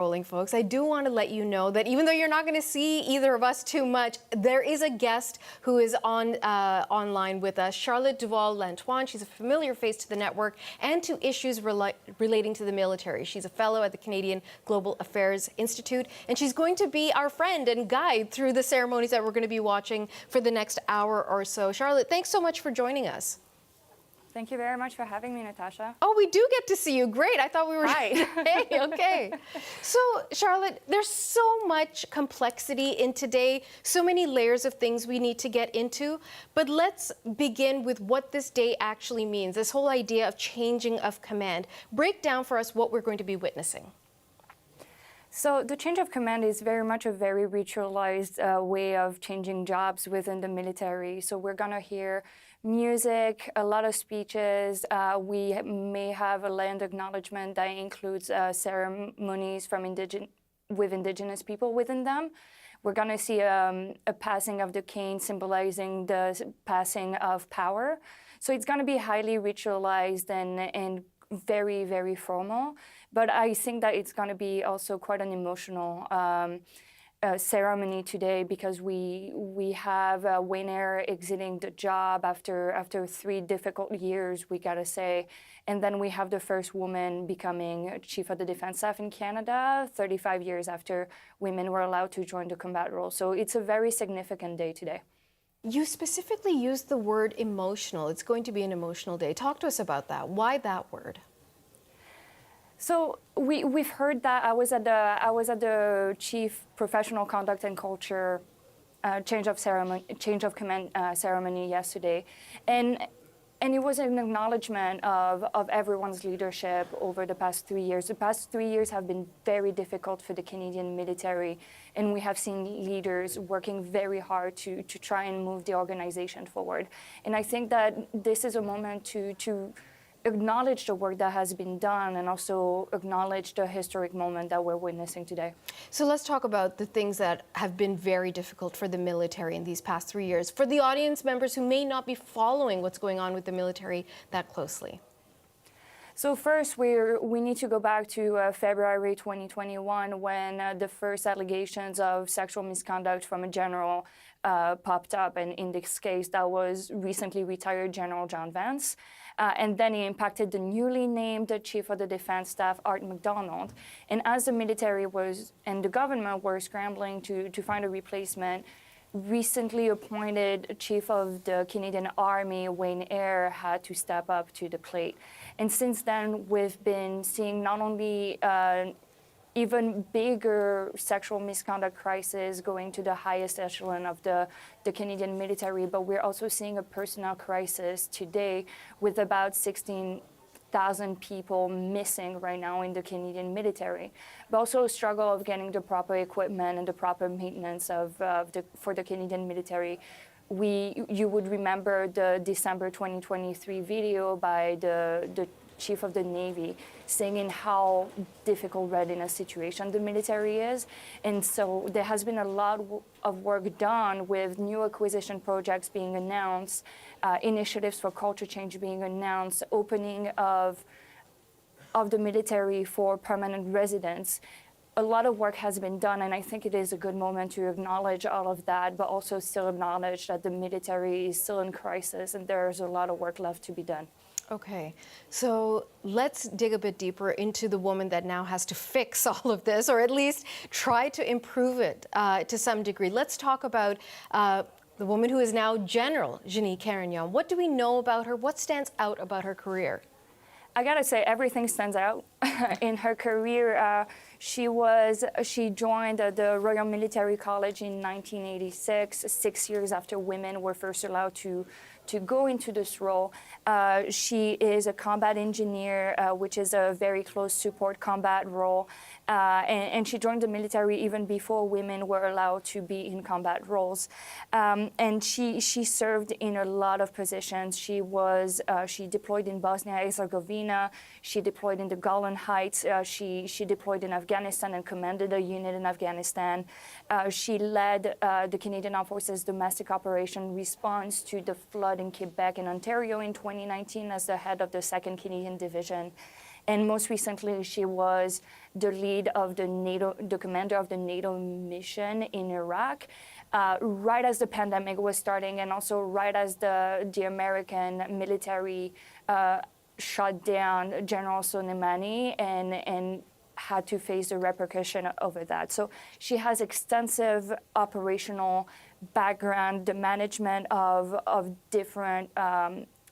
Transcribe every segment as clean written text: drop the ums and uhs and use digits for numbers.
Rolling, folks. I do want to let you know that even though you're not going to see either of us too much, there is a guest who is online with us, Charlotte Duval-Lantoine. She's a familiar face to the network and to issues relating to the military. She's a fellow at the Canadian Global Affairs Institute, and she's going to be our friend and guide through the ceremonies that we're going to be watching for the next hour or so. Charlotte, thanks so much for joining us. Thank you very much for having me, Natasha. Oh, we do get to see you. Great. I thought we were... Hi. Hey, okay. So, Charlotte, there's so much complexity in today, so many layers of things we need to get into. But let's begin with what this day actually means, this whole idea of changing of command. Break down for us what we're going to be witnessing. So the change of command is very much a very ritualized way of changing jobs within the military. So we're going to hear music, a lot of speeches. We may have a land acknowledgement that includes ceremonies from Indigenous people within them. We're going to see a passing of the cane symbolizing the passing of power. So it's going to be highly ritualized and very, very formal. But I think that it's going to be also quite an emotional ceremony today because we have Wayne Eyre exiting the job after 3 difficult years, we gotta say, and then we have the first woman becoming Chief of the Defence Staff in Canada 35 years after women were allowed to join the combat role. So it's a very significant day today. You specifically used the word emotional. It's going to be an emotional day. Talk to us about that. Why that word? So we've heard that. I was at the Chief Professional Conduct and Culture change of command ceremony yesterday, and it was an acknowledgement of everyone's leadership over the past 3 years. The past 3 years have been very difficult for the Canadian military, and we have seen leaders working very hard to try and move the organization forward. And I think that this is a moment to acknowledge the work that has been done and also acknowledge the historic moment that we're witnessing today. So let's talk about the things that have been very difficult for the military in these past 3 years, for the audience members who may not be following what's going on with the military that closely. So first, we need to go back to February 2021 when the first allegations of sexual misconduct from a general popped up, and in this case, that was recently retired General John Vance. And then it impacted the newly named Chief of the Defence Staff, Art MacDonald. And as the military and the government were scrambling to find a replacement, recently appointed Chief of the Canadian Army, Wayne Eyre, had to step up to the plate. And since then, we've been seeing not only even bigger sexual misconduct crisis going to the highest echelon of the Canadian military, but we're also seeing a personnel crisis today with about 16,000 people missing right now in the Canadian military, but also a struggle of getting the proper equipment and the proper maintenance for the Canadian military. You would remember the December 2023 video by the Chief of the Navy saying how difficult readiness situation the military is. And so there has been a lot of work done with new acquisition projects being announced, initiatives for culture change being announced, opening of the military for permanent residents. A lot of work has been done, and I think it is a good moment to acknowledge all of that, but also still acknowledge that the military is still in crisis and there's a lot of work left to be done. Okay, so let's dig a bit deeper into the woman that now has to fix all of this, or at least try to improve it to some degree. Let's talk about the woman who is now General Jennie Carignan. What do we know about her? What stands out about her career? I gotta say, everything stands out in her career. She joined the Royal Military College in 1986, 6 years after women were first allowed to go into this role. She is a combat engineer, which is a very close support combat role. And she joined the military even before women were allowed to be in combat roles. And she served in a lot of positions. She deployed in Bosnia-Herzegovina. She deployed in the Golan Heights. She deployed in Afghanistan and commanded a unit in Afghanistan. She led the Canadian Armed Forces domestic operation response to the flood in Quebec and Ontario in 2019 as the head of the 2nd Canadian Division. And most recently, she was the lead of the commander of the NATO mission in Iraq, right as the pandemic was starting, and also right as the American military shut down General Soleimani and had to face the repercussion over that. So she has extensive operational background, the management of different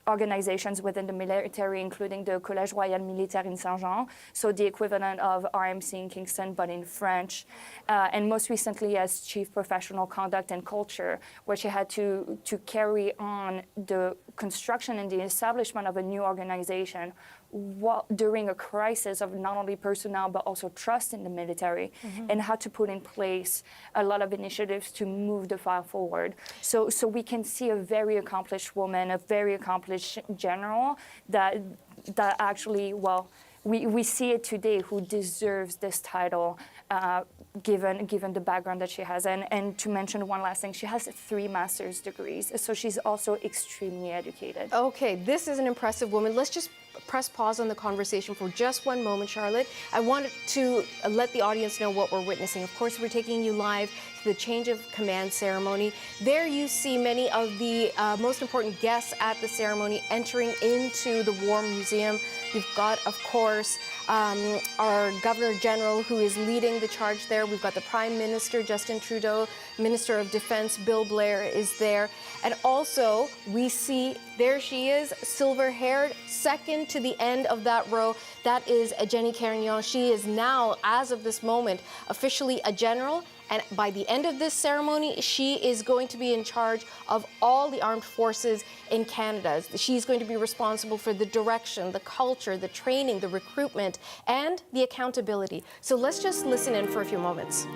organizations within the military, including the Collège Royal Militaire in Saint-Jean, so the equivalent of RMC in Kingston, but in French, and most recently as Chief Professional Conduct and Culture, where she had to carry on the construction and the establishment of a new organization during a crisis of not only personnel but also trust in the military, and how to put in place a lot of initiatives to move the file forward. So we can see a very accomplished woman, a very accomplished general that actually, well, we see it today, who deserves this title, given the background that she has. And to mention one last thing, she has 3 master's degrees, so she's also extremely educated. Okay, this is an impressive woman. Let's just press pause on the conversation for just one moment, Charlotte. I wanted to let the audience know what we're witnessing. Of course, we're taking you live to the change of command ceremony. There you see many of the most important guests at the ceremony entering into the War Museum. We've got, of course, our Governor General, who is leading the charge there. We've got the Prime Minister, Justin Trudeau, Minister of Defense, Bill Blair, is there. And also, we see, there she is, silver-haired, second to the end of that row. That is Jennie Carignan. She is now, as of this moment, officially a general. And by the end of this ceremony, she is going to be in charge of all the armed forces in Canada. She's going to be responsible for the direction, the culture, the training, the recruitment, and the accountability. So let's just listen in for a few moments.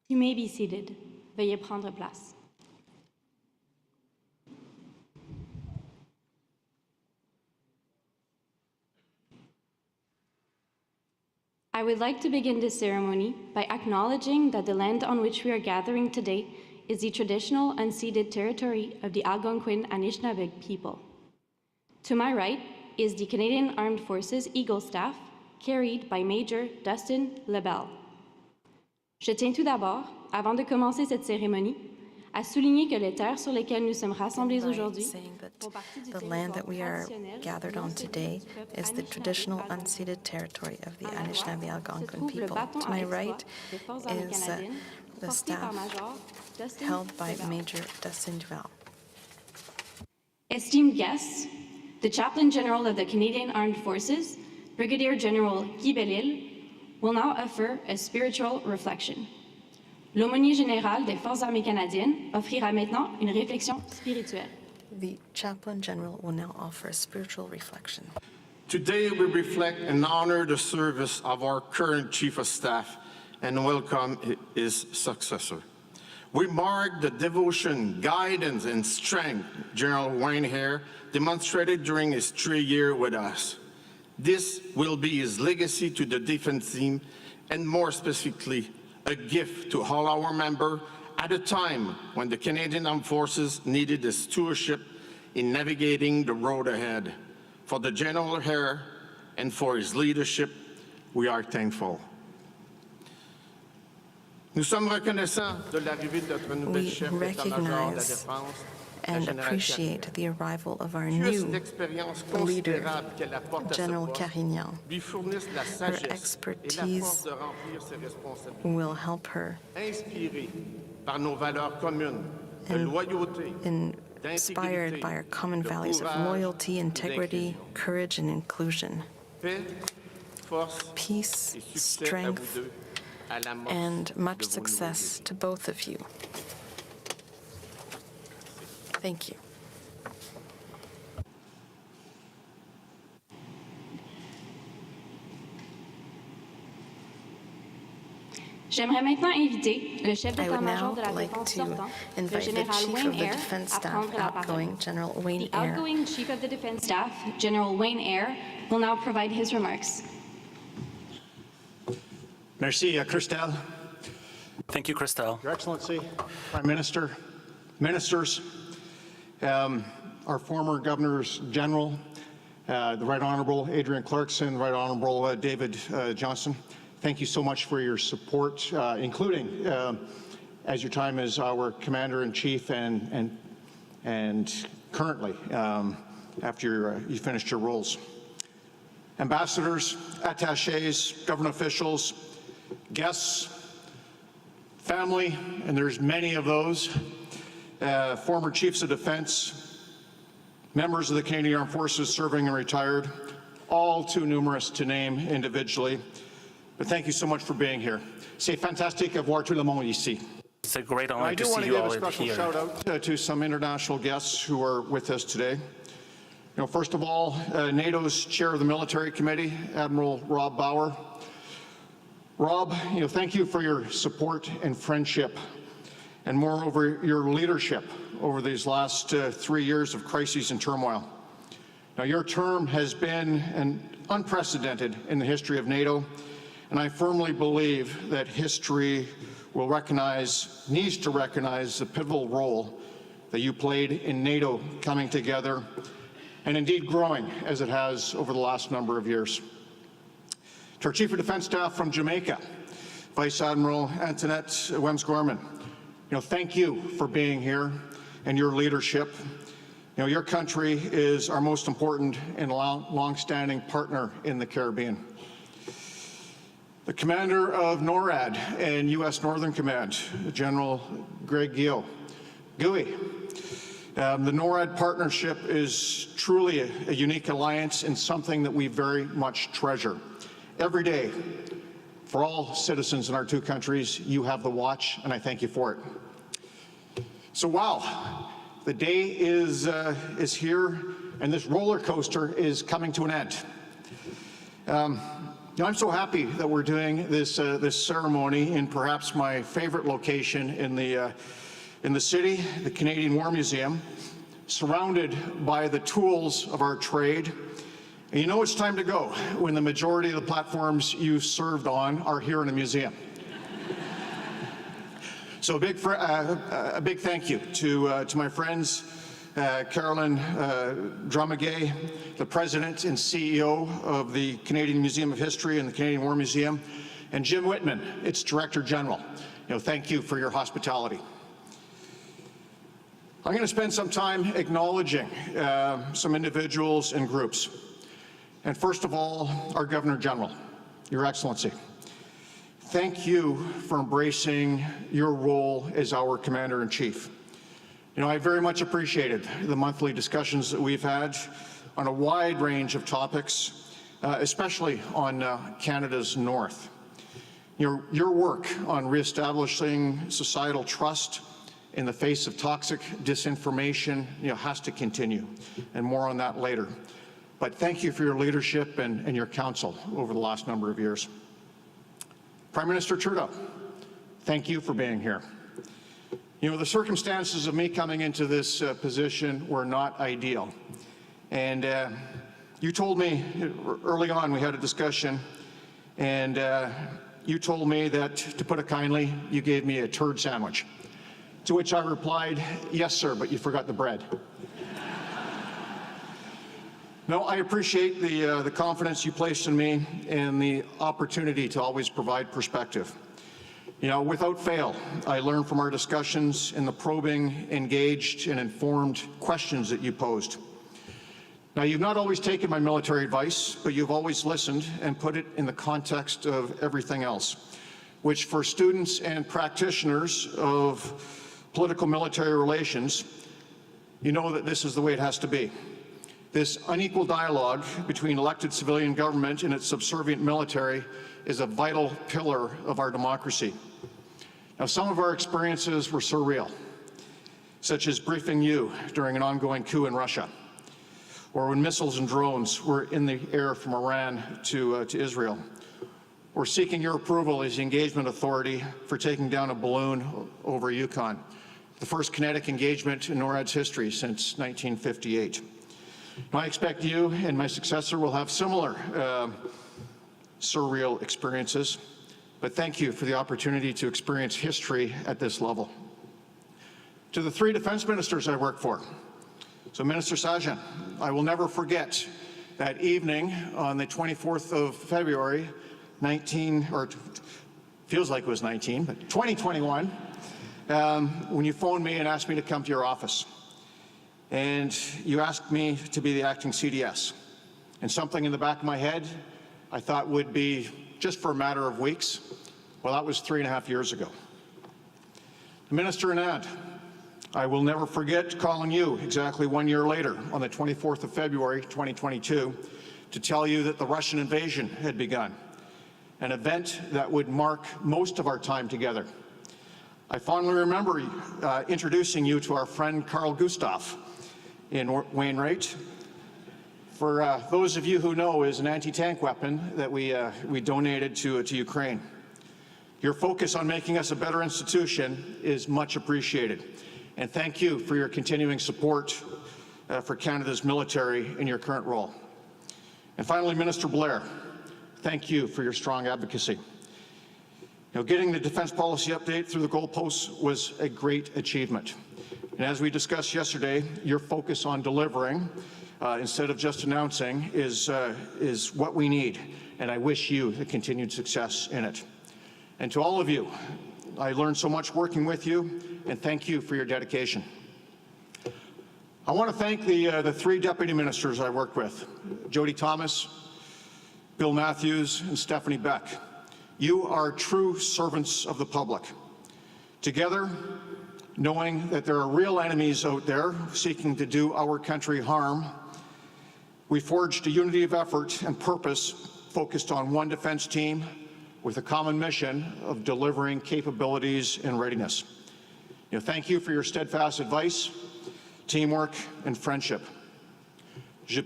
You may be seated. Veuillez prendre place. I would like to begin this ceremony by acknowledging that the land on which we are gathering today is the traditional unceded territory of the Algonquin Anishinaabe people. To my right is the Canadian Armed Forces Eagle Staff, carried by Major Dustin Lebel. Je tiens tout d'abord, avant de commencer cette cérémonie, à souligner que les terres sur lesquelles nous sommes rassemblés aujourd'hui font partie du the land that we are gathered on today is the traditional unceded territory of the Anishinaabe Algonquin people. To my right is the staff held by Major Dustin Duval. Esteemed guests, the Chaplain General of the Canadian Armed Forces, Brigadier General Guy Bellil, will now offer a spiritual reflection. L'aumônier général des Forces armées canadiennes offrira maintenant une réflexion spirituelle. The Chaplain General will now offer a spiritual reflection. Today we reflect and honor the service of our current Chief of Staff and welcome his successor. We mark the devotion, guidance, and strength General Wayne Hare demonstrated during his 3 years with us. This will be his legacy to the defense team, and more specifically, a gift to all our members at a time when the Canadian Armed Forces needed the stewardship in navigating the road ahead. For the General here and for his leadership, we are thankful. Nous sommes reconnaissants de l'arrivée de notre nouvelle chef d'état-major de la Défense and appreciate the arrival of our new leader, General Carignan. Her expertise will help her and inspired by our common values of loyalty, integrity, courage, and inclusion. Peace, strength, and much success to both of you. Thank you. J'aimerais maintenant inviter le chef I would now d'état-major de la like Défense to sortant, le invite the général Chief Wayne of the Eyre, Defense à Staff, prendre la parole. outgoing General Wayne The Eyre. outgoing Chief of the Defense Staff, General Wayne Eyre, will now provide his remarks. Merci, Christelle. Thank you, Christelle. Your Excellency, Prime Minister, Ministers, our former Governors General, the Right Honourable Adrian Clarkson, Right Honourable David Johnson, thank you so much for your support, including as your time as our Commander-in-Chief and currently after you finished your roles. Ambassadors, attachés, government officials, guests, family, and there's many of those, former chiefs of defense, members of the Canadian Armed Forces serving and retired, all too numerous to name individually. But thank you so much for being here. C'est fantastique avoir tout le monde ici. It's a great honor I to do want see to you give all a special here. shout out to some international guests who are with us today. First of all, NATO's chair of the military committee, Admiral Rob Bauer. Rob, thank you for your support and friendship, and moreover, your leadership over these last 3 years of crises and turmoil. Now, your term has been unprecedented in the history of NATO, and I firmly believe that history needs to recognize the pivotal role that you played in NATO coming together and indeed growing as it has over the last number of years. To our Chief of Defense Staff from Jamaica, Vice Admiral Antoinette Wemms-Gorman, thank you for being here and your leadership. Your country is our most important and long-standing partner in the Caribbean. The Commander of NORAD and U.S. Northern Command, General Greg Guyot. GUI. The NORAD partnership is truly a unique alliance and something that we very much treasure. Every day, for all citizens in our two countries, you have the watch, and I thank you for it. So wow, the day is here, and this roller coaster is coming to an end. I'm so happy that we're doing this ceremony in perhaps my favorite location in the city, the Canadian War Museum, surrounded by the tools of our trade. And it's time to go when the majority of the platforms you served on are here in the museum. So a big thank you to my friends, Carolyn Dromagay, the President and CEO of the Canadian Museum of History and the Canadian War Museum, and Jim Whitman, its Director General. Thank you for your hospitality. I'm going to spend some time acknowledging some individuals and groups. And first of all, our Governor General, Your Excellency. Thank you for embracing your role as our Commander-in-Chief. I very much appreciated the monthly discussions that we've had on a wide range of topics, especially on Canada's north. Your work on reestablishing societal trust in the face of toxic disinformation, has to continue, and more on that later. But thank you for your leadership and your counsel over the last number of years. Prime Minister Trudeau, thank you for being here. The circumstances of me coming into this position were not ideal. And you told me early on, we had a discussion, and you told me that, to put it kindly, you gave me a turd sandwich. To which I replied, "Yes, sir, but you forgot the bread." No, I appreciate the confidence you placed in me and the opportunity to always provide perspective. You know, without fail, I learn from our discussions and the probing, engaged, and informed questions that you posed. Now, you've not always taken my military advice, but you've always listened and put it in the context of everything else, which for students and practitioners of political military relations, you know that this is the way it has to be. This unequal dialogue between elected civilian government and its subservient military is a vital pillar of our democracy. Now, some of our experiences were surreal, such as briefing you during an ongoing coup in Russia, or when missiles and drones were in the air from Iran to Israel, or seeking your approval as the engagement authority for taking down a balloon over Yukon, the first kinetic engagement in NORAD's history since 1958. Now, I expect you and my successor will have similar surreal experiences, but thank you for the opportunity to experience history at this level. To the three defense ministers I work for, so Minister Sajjan, I will never forget that evening on the 24th of February, feels like it was 19, but 2021, when you phoned me and asked me to come to your office. And you asked me to be the acting CDS. And something in the back of my head I thought would be just for a matter of weeks. Well, that was 3.5 years ago. Minister Anand, I will never forget calling you exactly 1 year later on the 24th of February, 2022, to tell you that the Russian invasion had begun, an event that would mark most of our time together. I fondly remember introducing you to our friend Carl Gustav in Wainwright. For those of you who know, is an anti-tank weapon that we donated to Ukraine. Your focus on making us a better institution is much appreciated. And thank you for your continuing support for Canada's military in your current role. And finally, Minister Blair, thank you for your strong advocacy. You know, getting the defense policy update through the goalposts was a great achievement. And as we discussed yesterday, your focus on delivering instead of just announcing is what we need. And I wish you the continued success in it. And to all of you, I learned so much working with you, and thank you for your dedication. I want to thank the three deputy ministers I worked with, Jody Thomas, Bill Matthews, and Stephanie Beck. You are true servants of the public. Together, knowing that there are real enemies out there seeking to do our country harm, we forged a unity of effort and purpose focused on one defense team with a common mission of delivering capabilities and readiness. You know, thank you for your steadfast advice, teamwork, and friendship. I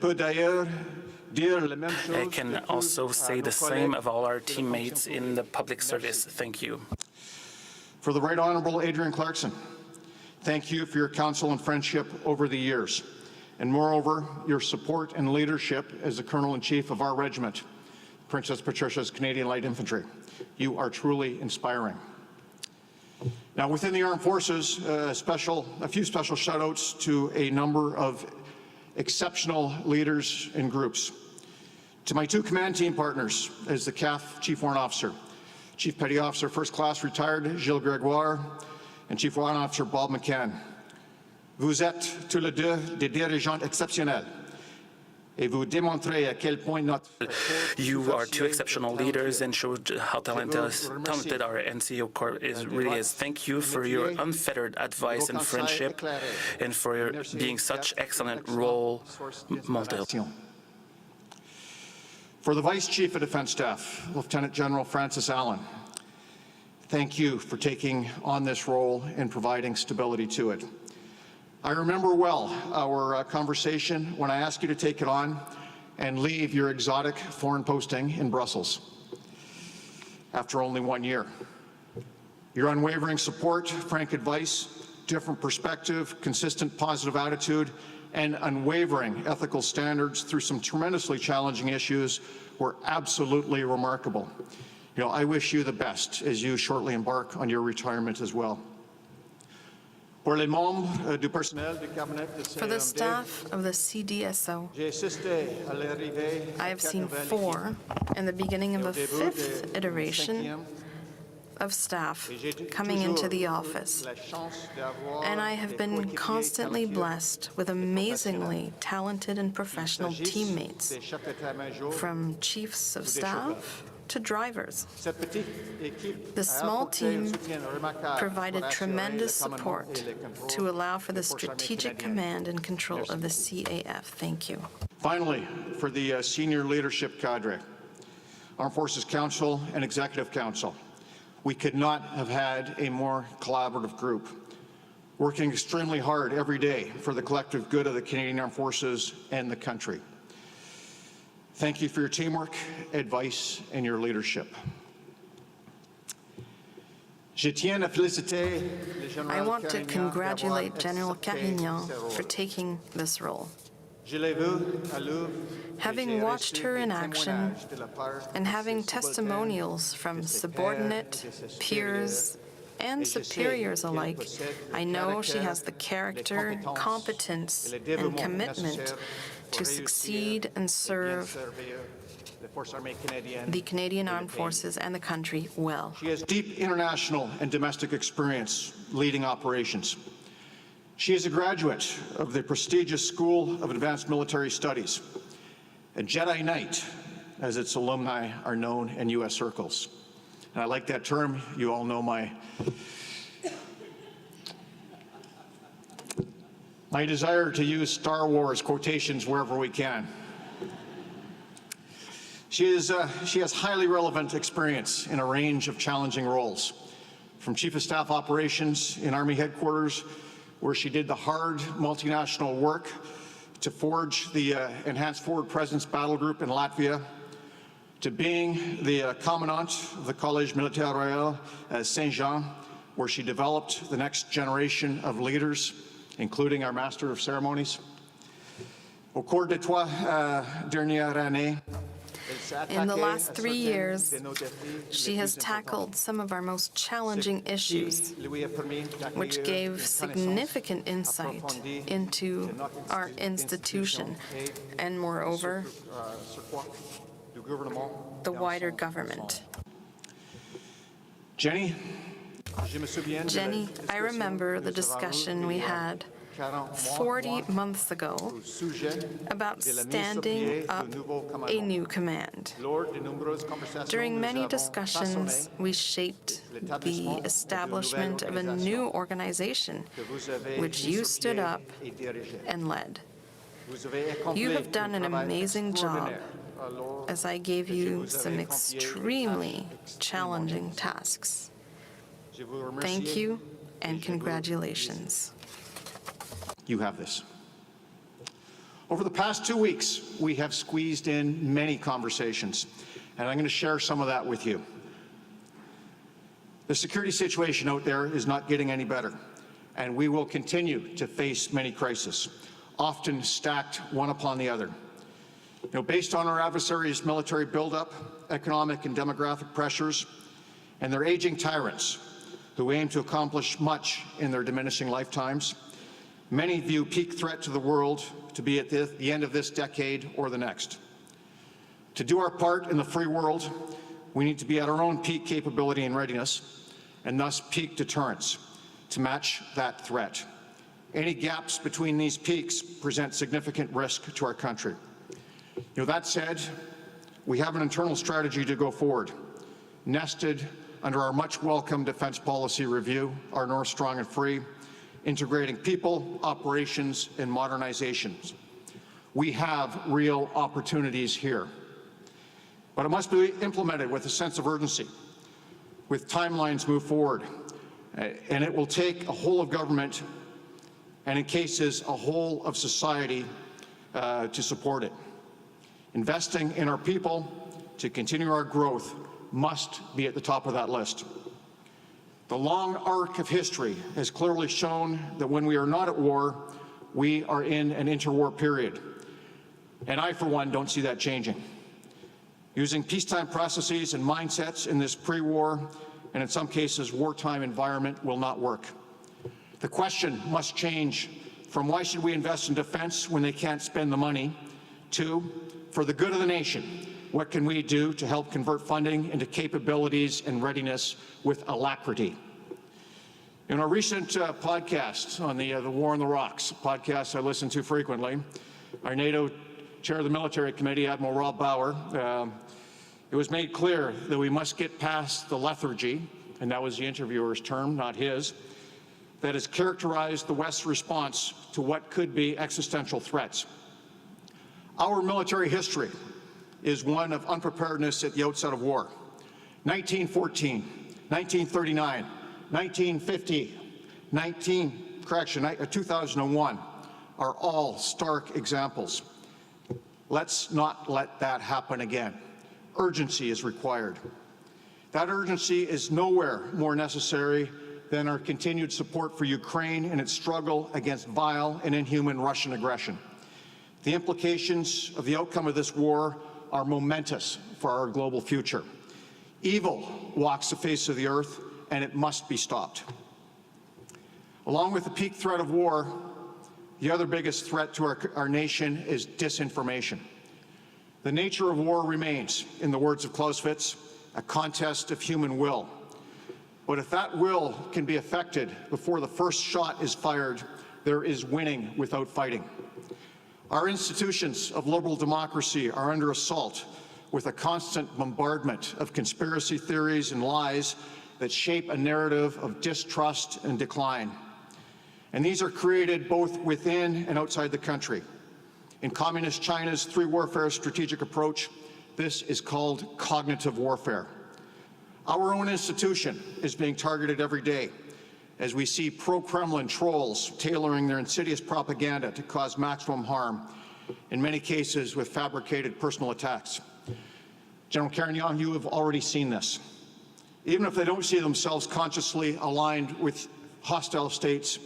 can also say the same of all our teammates in the public service. Thank you. For the Right Honourable Adrian Clarkson, thank you for your counsel and friendship over the years, and moreover, your support and leadership as the Colonel-in-Chief of our regiment, Princess Patricia's Canadian Light Infantry. You are truly inspiring. Now, within the Armed Forces, a few special shout-outs to a number of exceptional leaders and groups. To my two command team partners as the CAF Chief Warrant Officer, Chief Petty Officer First Class Retired Gilles Gregoire, and Chief Warrant Officer Bob McCann. Vous êtes tous les deux des dirigeants exceptionnels. You are two exceptional leaders and showed how talented our NCO Corps really is. Thank you for your unfettered advice and friendship, and for your being such excellent role models. For the Vice Chief of Defence Staff, Lieutenant General Francis Allen, thank you for taking on this role and providing stability to it. I remember well our conversation when I asked you to take it on and leave your exotic foreign posting in Brussels after only 1 year. Your unwavering support, frank advice, different perspective, consistent positive attitude, and unwavering ethical standards through some tremendously challenging issues were absolutely remarkable. You know, I wish you the best as you shortly embark on your retirement as well. Pour les membres du personnel du cabinet de For the staff of the CDSO, j'ai assisté à l'arrivée I have seen 4 in the beginning of the 5th iteration of staff coming into the office, and I have been constantly blessed with amazingly talented and professional teammates, from chiefs of staff to drivers. The small team provided tremendous support to allow for the strategic command and control of the CAF. Thank you. Finally, for the senior leadership cadre, Armed Forces Council and Executive Council, we could not have had a more collaborative group, working extremely hard every day for the collective good of the Canadian Armed Forces and the country. Thank you for your teamwork, advice, and your leadership. I want to congratulate General Carignan for taking this role. Having watched her in action and having testimonials from subordinate, peers, and superiors alike, I know she has the character, competence, and commitment to succeed and serve the Canadian Armed Forces and the country well. She has deep international and domestic experience leading operations. She is a graduate of the prestigious School of Advanced Military Studies, a Jedi Knight, as its alumni are known in U.S. circles. And I like that term. You all know my desire to use Star Wars quotations wherever we can. She has highly relevant experience in a range of challenging roles, from Chief of Staff Operations in Army Headquarters, where she did the hard multinational work to forge the Enhanced Forward Presence Battle Group in Latvia, to being the Commandant of the Collège Militaire Royal at Saint-Jean, where she developed the next generation of leaders, including our Master of Ceremonies. Au cours des 3 dernières années, in the last 3 years, she has tackled some of our most challenging issues, which gave significant insight into our institution and, moreover, the wider government. Jennie, I remember the discussion we had 40 months ago about standing up a new command. During many discussions, we shaped the establishment of a new organization, which you stood up and led. You have done an amazing job, as I gave you some extremely challenging tasks. Thank you and congratulations. You have this. Over the past 2 weeks, we have squeezed in many conversations, and I'm going to share some of that with you. The security situation out there is not getting any better, and we will continue to face many crises, often stacked one upon the other. Based on our adversaries' military buildup, economic and demographic pressures, and their aging tyrants who aim to accomplish much in their diminishing lifetimes, many view peak threat to the world to be at the end of this decade or the next. To do our part in the free world, we need to be at our own peak capability and readiness, and thus peak deterrence, to match that threat. Any gaps between these peaks present significant risk to our country. That said, we have an internal strategy to go forward, nested under our much welcome defense policy review, our North Strong and Free, integrating people, operations, and modernizations. We have real opportunities here. But it must be implemented with a sense of urgency, with timelines move forward. And it will take a whole of government, and in cases, a whole of society to support it. Investing in our people to continue our growth must be at the top of that list. The long arc of history has clearly shown that when we are not at war, we are in an interwar period. And I, for one, don't see that changing. Using peacetime processes and mindsets in this pre-war, and in some cases wartime environment, will not work. The question must change from why should we invest in defense when they can't spend the money, to for the good of the nation, what can we do to help convert funding into capabilities and readiness with alacrity? In our recent podcast on the War on the Rocks, podcast I listen to frequently, our NATO Chair of the Military Committee, Admiral Rob Bauer, it was made clear that we must get past the lethargy, and that was the interviewer's term, not his, that has characterized the West's response to what could be existential threats. Our military history is one of unpreparedness at the outset of war. 1914, 1939, 1950, 2001 are all stark examples. Let's not let that happen again. Urgency is required. That urgency is nowhere more necessary than our continued support for Ukraine in its struggle against vile and inhuman Russian aggression. The implications of the outcome of this war are momentous for our global future. Evil walks the face of the earth, and it must be stopped. Along with the peak threat of war, the other biggest threat to our nation is disinformation. The nature of war remains, in the words of Clausewitz, a contest of human will. But if that will can be affected before the first shot is fired, there is winning without fighting. Our institutions of liberal democracy are under assault with a constant bombardment of conspiracy theories and lies that shape a narrative of distrust and decline. And these are created both within and outside the country. In Communist China's three warfare strategic approach, this is called cognitive warfare. Our own institution is being targeted every day as we see pro-Kremlin trolls tailoring their insidious propaganda to cause maximum harm, in many cases with fabricated personal attacks. General Carignan, you have already seen this. Even if they don't see themselves consciously aligned with hostile states,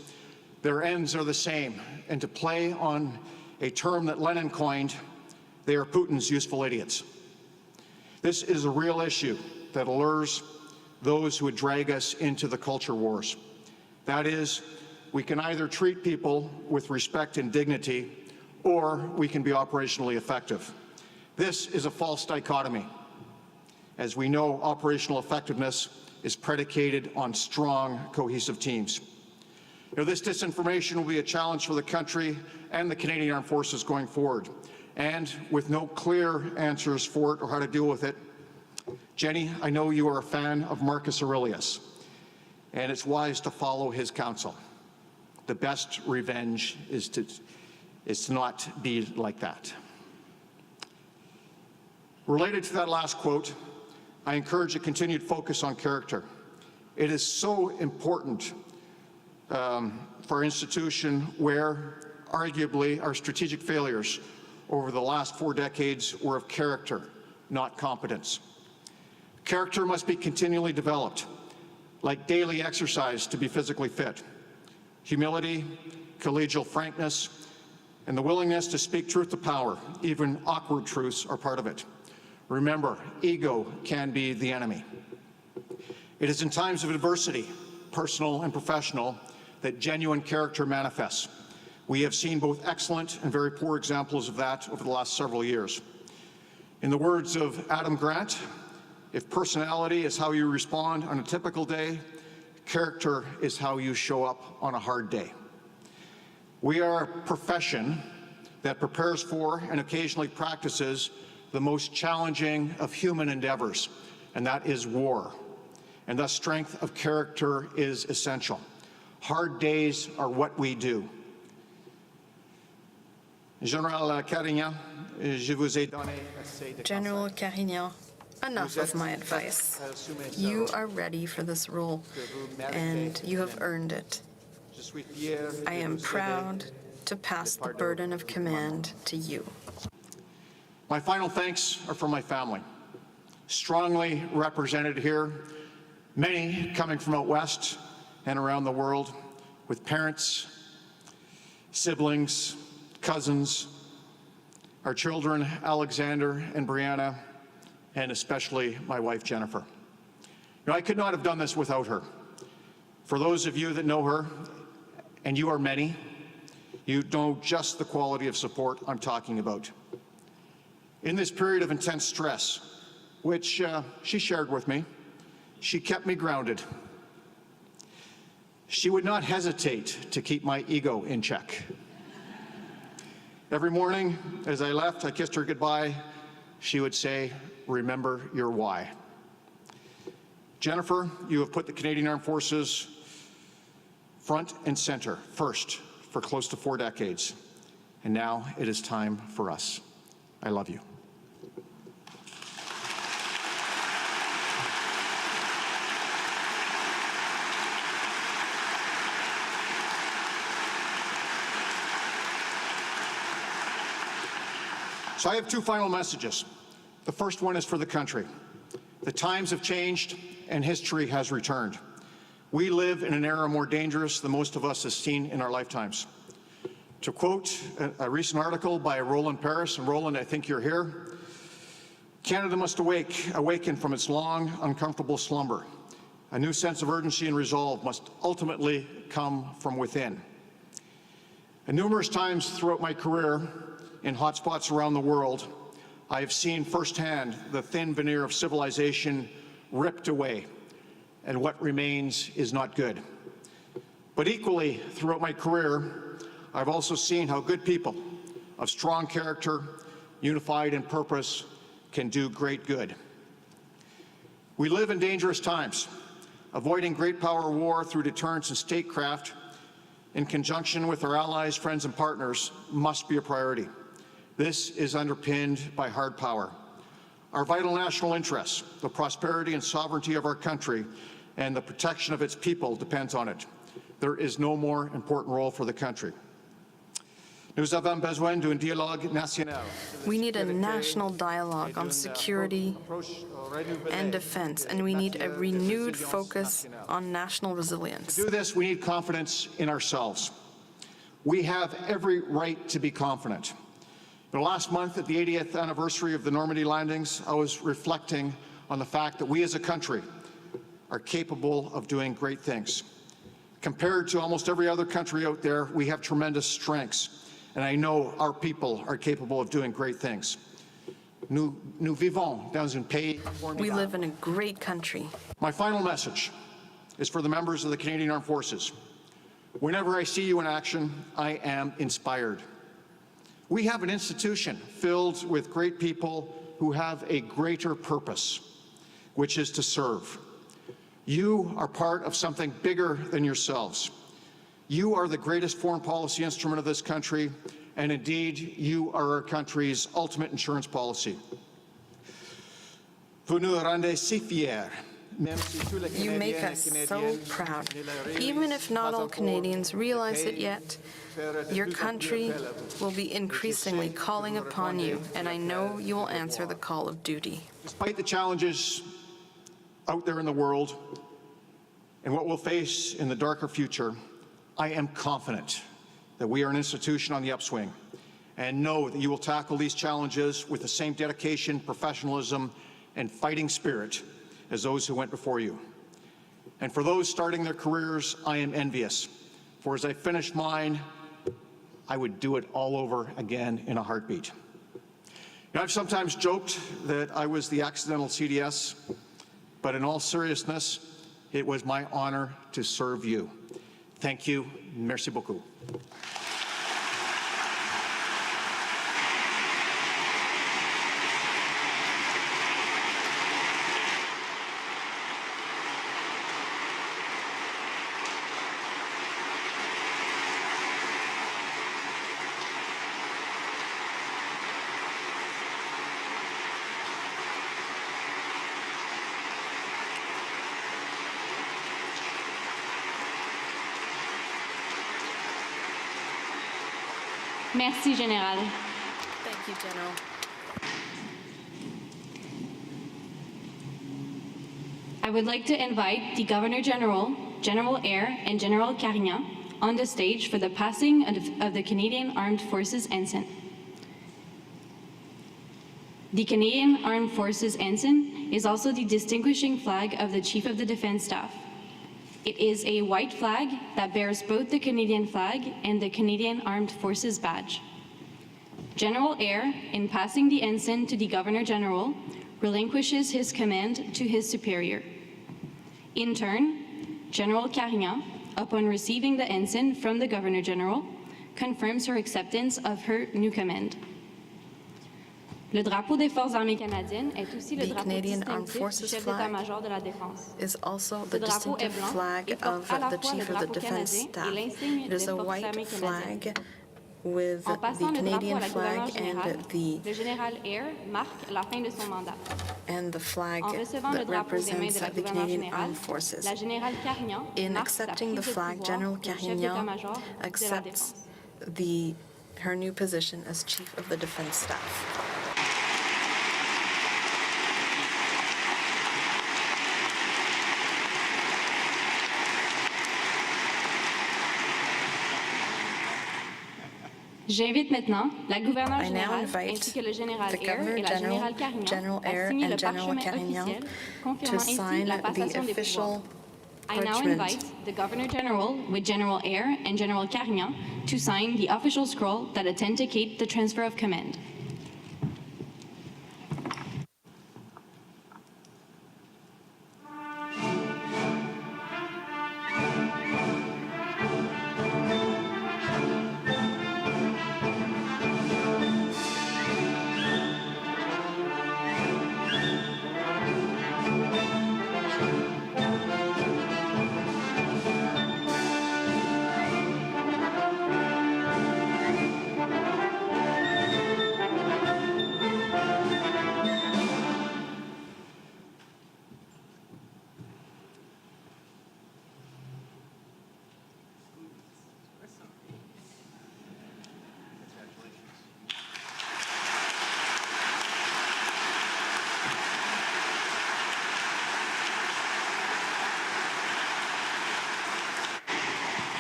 their ends are the same. And to play on a term that Lenin coined, they are Putin's useful idiots. This is a real issue that allures those who would drag us into the culture wars. That is, we can either treat people with respect and dignity, or we can be operationally effective. This is a false dichotomy. As we know, operational effectiveness is predicated on strong, cohesive teams. This disinformation will be a challenge for the country and the Canadian Armed Forces going forward. And with no clear answers for it or how to deal with it, Jenny, I know you are a fan of Marcus Aurelius, and it's wise to follow his counsel. The best revenge is to not be like that. Related to that last quote, I encourage a continued focus on character. It is so important for our institution where, arguably, our strategic failures over the last 4 decades were of character, not competence. Character must be continually developed, like daily exercise to be physically fit. Humility, collegial frankness, and the willingness to speak truth to power, even awkward truths, are part of it. Remember, ego can be the enemy. It is in times of adversity, personal and professional, that genuine character manifests. We have seen both excellent and very poor examples of that over the last several years. In the words of Adam Grant, if personality is how you respond on a typical day, character is how you show up on a hard day. We are a profession that prepares for and occasionally practices the most challenging of human endeavors, and that is war. And thus, strength of character is essential. Hard days are what we do. General Carignan, je vous ai donné assez de General Carignan, enough of my advice. You are ready for this role, and you have earned it. I am proud to pass the burden of command to you. My final thanks are for my family, strongly represented here, many coming from out west and around the world, with parents, siblings, cousins, our children, Alexander and Brianna, and especially my wife, Jennifer. I could not have done this without her. For those of you that know her, and you are many. You know just the quality of support I'm talking about. In this period of intense stress, which she shared with me, she kept me grounded. She would not hesitate to keep my ego in check. Every morning as I left, I kissed her goodbye. She would say, "Remember your why." Jennifer, you have put the Canadian Armed Forces front and center, first, for close to 4 decades. And now it is time for us. I love you. So I have 2 final messages. The first one is for the country. The times have changed and history has returned. We live in an era more dangerous than most of us have seen in our lifetimes. To quote a recent article by Roland Paris, and Roland, I think you're here, Canada must awaken from its long, uncomfortable slumber. A new sense of urgency and resolve must ultimately come from within. And numerous times throughout my career in hotspots around the world, I have seen firsthand the thin veneer of civilization ripped away, and what remains is not good. But equally, throughout my career, I've also seen how good people of strong character, unified in purpose, can do great good. We live in dangerous times. Avoiding great power war through deterrence and statecraft, in conjunction with our allies, friends, and partners, must be a priority. This is underpinned by hard power. Our vital national interests, the prosperity and sovereignty of our country, and the protection of its people depends on it. There is no more important role for the country. Nous avons besoin d'un dialogue national. We need a national dialogue on security and defense, and we need a renewed focus on national resilience. To do this, we need confidence in ourselves. We have every right to be confident. Last month, at the 80th anniversary of the Normandy landings, I was reflecting on the fact that we as a country are capable of doing great things. Compared to almost every other country out there, we have tremendous strengths, and I know our people are capable of doing great things. Nous vivons dans un pays formidable. We live in a great country. My final message is for the members of the Canadian Armed Forces. Whenever I see you in action, I am inspired. We have an institution filled with great people who have a greater purpose, which is to serve. You are part of something bigger than yourselves. You are the greatest foreign policy instrument of this country, and indeed, you are our country's ultimate insurance policy. Vous nous rendez si fiers. You make us so proud. Even if not all Canadians realize it yet, your country will be increasingly calling upon you, and I know you will answer the call of duty. Despite the challenges out there in the world and what we'll face in the darker future, I am confident that we are an institution on the upswing, and know that you will tackle these challenges with the same dedication, professionalism, and fighting spirit as those who went before you. And for those starting their careers, I am envious, for as I finished mine, I would do it all over again in a heartbeat. Now, I've sometimes joked that I was the accidental CDS, but in all seriousness, it was my honor to serve you. Thank you. Merci beaucoup. Merci, Général. Thank you, General. I would like to invite the Governor General, General Eyre, and General Carignan on the stage for the passing of the Canadian Armed Forces Ensign. The Canadian Armed Forces Ensign is also the distinguishing flag of the Chief of the Defence Staff. It is a white flag that bears both the Canadian flag and the Canadian Armed Forces badge. General Eyre, in passing the ensign to the Governor General, relinquishes his command to his superior. In turn, General Carignan, upon receiving the ensign from the Governor General, confirms her acceptance of her new command. Le drapeau des Forces armées canadiennes est aussi le drapeau distinctif du chef d'état-major de la Défense. Is also the distinctive flag of the Chief of the Defense Staff. It is a white flag with the Canadian flag and the flag that represents the Canadian Armed Forces. In accepting the flag, General Carignan accepts her new position as Chief of the Defense Staff. J'invite maintenant la gouverneure générale ainsi que le général Eyre et la générale Carignan à signer le parchemin officiel confirmant ainsi la passation des pouvoirs. I now invite the Governor General with General Eyre and General Carignan to sign the official scroll that authenticate the transfer of command.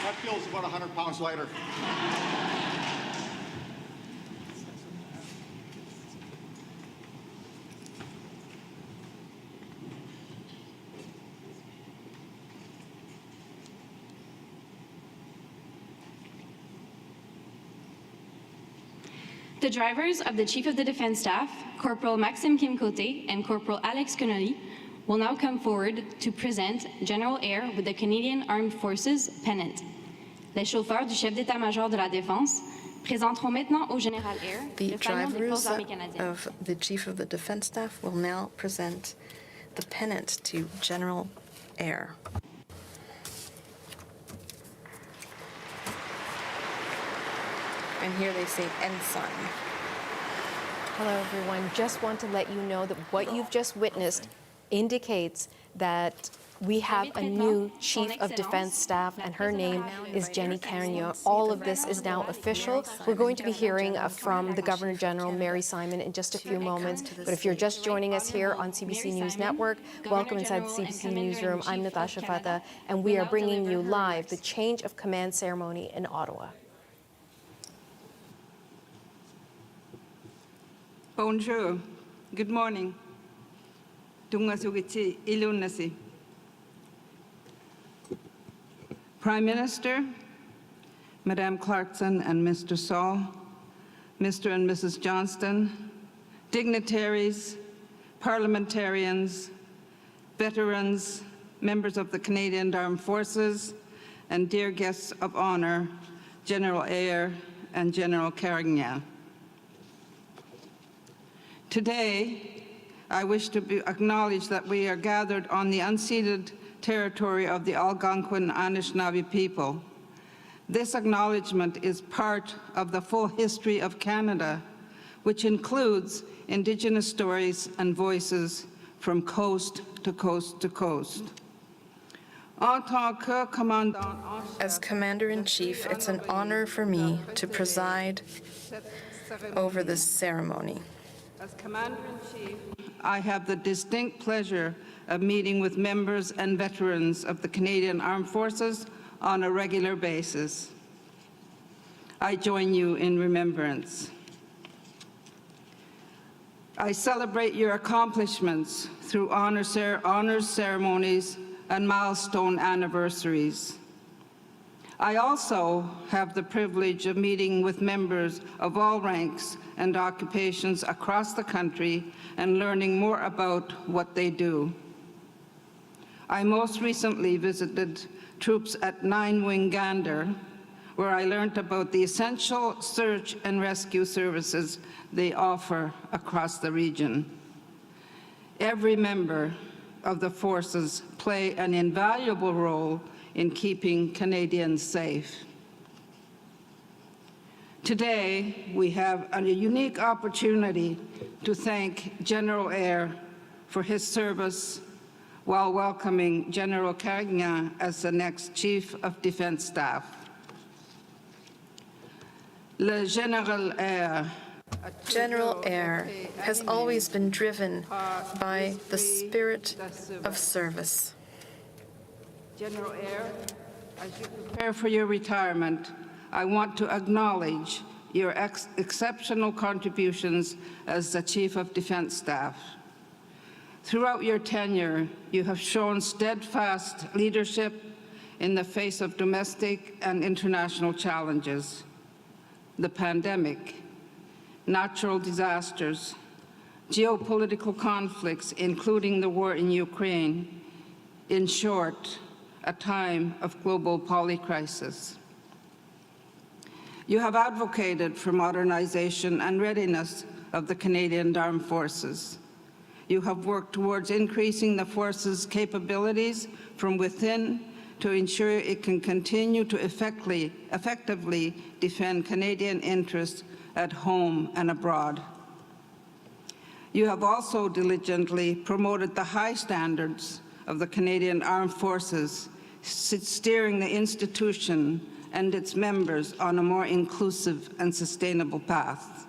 That feels about 100 pounds lighter. The drivers of the Chief of the Defense Staff, Corporal Maxime Kimcote and Corporal Alex Connolly, will now come forward to present General Eyre with the Canadian Armed Forces pennant. Les chauffeurs du chef d'état-major de la Défense présenteront maintenant au Général Eyre the le fanion des drivers Forces armées canadiennes. of the Chief of the Defense Staff will now present the pennant to General Eyre. And here they say ensign. Hello, everyone. Just want to let you know that what you've just witnessed indicates that we have a new Chief of Defense Staff, and her name is Jennie Carignan. All of this is now official. We're going to be hearing from the Governor General, Mary Simon, in just a few moments. But if you're just joining us here on CBC News Network, welcome inside the CBC Newsroom. I'm Natasha Fata, and we are bringing you live the change of command ceremony in Ottawa. Bonjour. Good morning. Tungasugiti ilunasi. Prime Minister, Madame Clarkson and Mr. Saul, Mr. and Mrs. Johnston, dignitaries, parliamentarians, veterans, members of the Canadian Armed Forces, and dear guests of honor, General Eyre and General Carignan. Today, I wish to acknowledge that we are gathered on the unceded territory of the Algonquin Anishinaabe people. This acknowledgement is part of the full history of Canada, which includes Indigenous stories and voices from coast to coast to coast. As Commander-in-Chief, it's an honor for me to preside over this ceremony. As Commander-in-Chief, I have the distinct pleasure of meeting with members and veterans of the Canadian Armed Forces on a regular basis. I join you in remembrance. I celebrate your accomplishments through honors ceremonies and milestone anniversaries. I also have the privilege of meeting with members of all ranks and occupations across the country and learning more about what they do. I most recently visited troops at 9 Wing Gander, where I learned about the essential search and rescue services they offer across the region. Every member of the forces play an invaluable role in keeping Canadians safe. Today, we have a unique opportunity to thank General Eyre for his service while welcoming General Carignan as the next Chief of Defence Staff. Le General Eyre General Eyre has always been driven by the spirit of service. General Eyre, as you prepare for your retirement, I want to acknowledge your exceptional contributions as the Chief of Defence Staff. Throughout your tenure, you have shown steadfast leadership in the face of domestic and international challenges, the pandemic, natural disasters, geopolitical conflicts, including the war in Ukraine, in short, a time of global polycrisis. You have advocated for modernization and readiness of the Canadian Armed Forces. You have worked towards increasing the force's capabilities from within to ensure it can continue to effectively defend Canadian interests at home and abroad. You have also diligently promoted the high standards of the Canadian Armed Forces, steering the institution and its members on a more inclusive and sustainable path.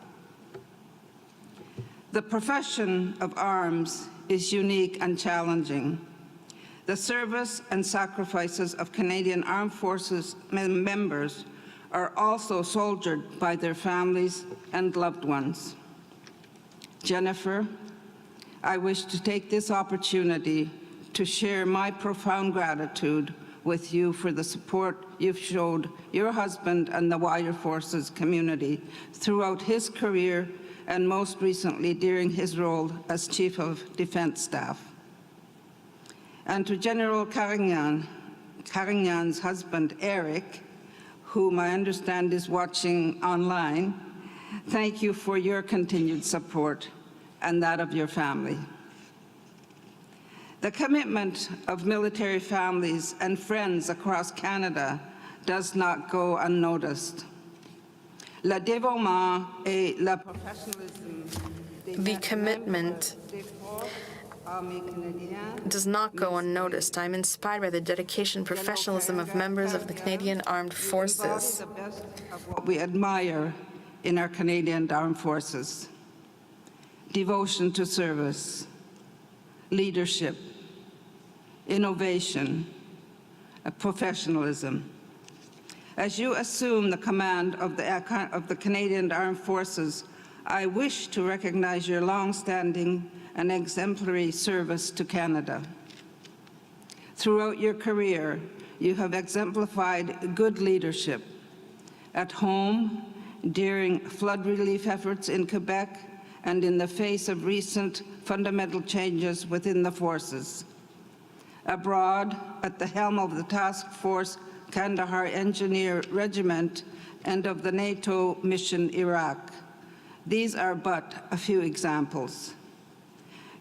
The profession of arms is unique and challenging. The service and sacrifices of Canadian Armed Forces members are also soldiered by their families and loved ones. Jennifer, I wish to take this opportunity to share my profound gratitude with you for the support you've showed your husband and the wider Forces community throughout his career and most recently during his role as Chief of Defence Staff. And to General Carignan's husband, Eric, whom I understand is watching online, thank you for your continued support and that of your family. The commitment of military families and friends across Canada does not go unnoticed. Le dévouement et le professionnalisme The commitment does not go unnoticed. I'm inspired by the dedication and professionalism of members of the Canadian Armed Forces. The best of what we admire in our Canadian Armed Forces: devotion to service, leadership, innovation, professionalism. As you assume the command of the Canadian Armed Forces, I wish to recognize your long-standing and exemplary service to Canada. Throughout your career, you have exemplified good leadership at home, during flood relief efforts in Quebec, and in the face of recent fundamental changes within the forces. Abroad, at the helm of the Task Force Kandahar Engineer Regiment and of the NATO mission Iraq. These are but a few examples.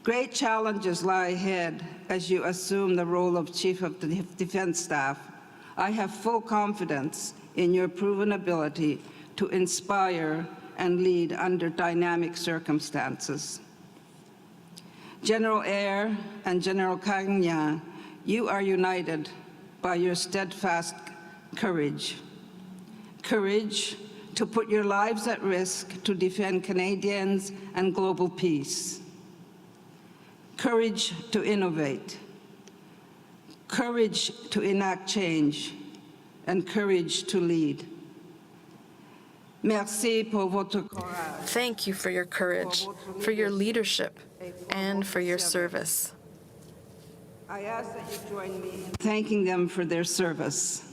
Great challenges lie ahead as you assume the role of Chief of the Defence Staff. I have full confidence in your proven ability to inspire and lead under dynamic circumstances. General Eyre and General Carignan, you are united by your steadfast courage. Courage to put your lives at risk to defend Canadians and global peace. Courage to innovate. Courage to enact change. And courage to lead. Merci pour votre courage. Thank you for your courage, for your leadership, and for your service. I ask that you join me in thanking them for their service.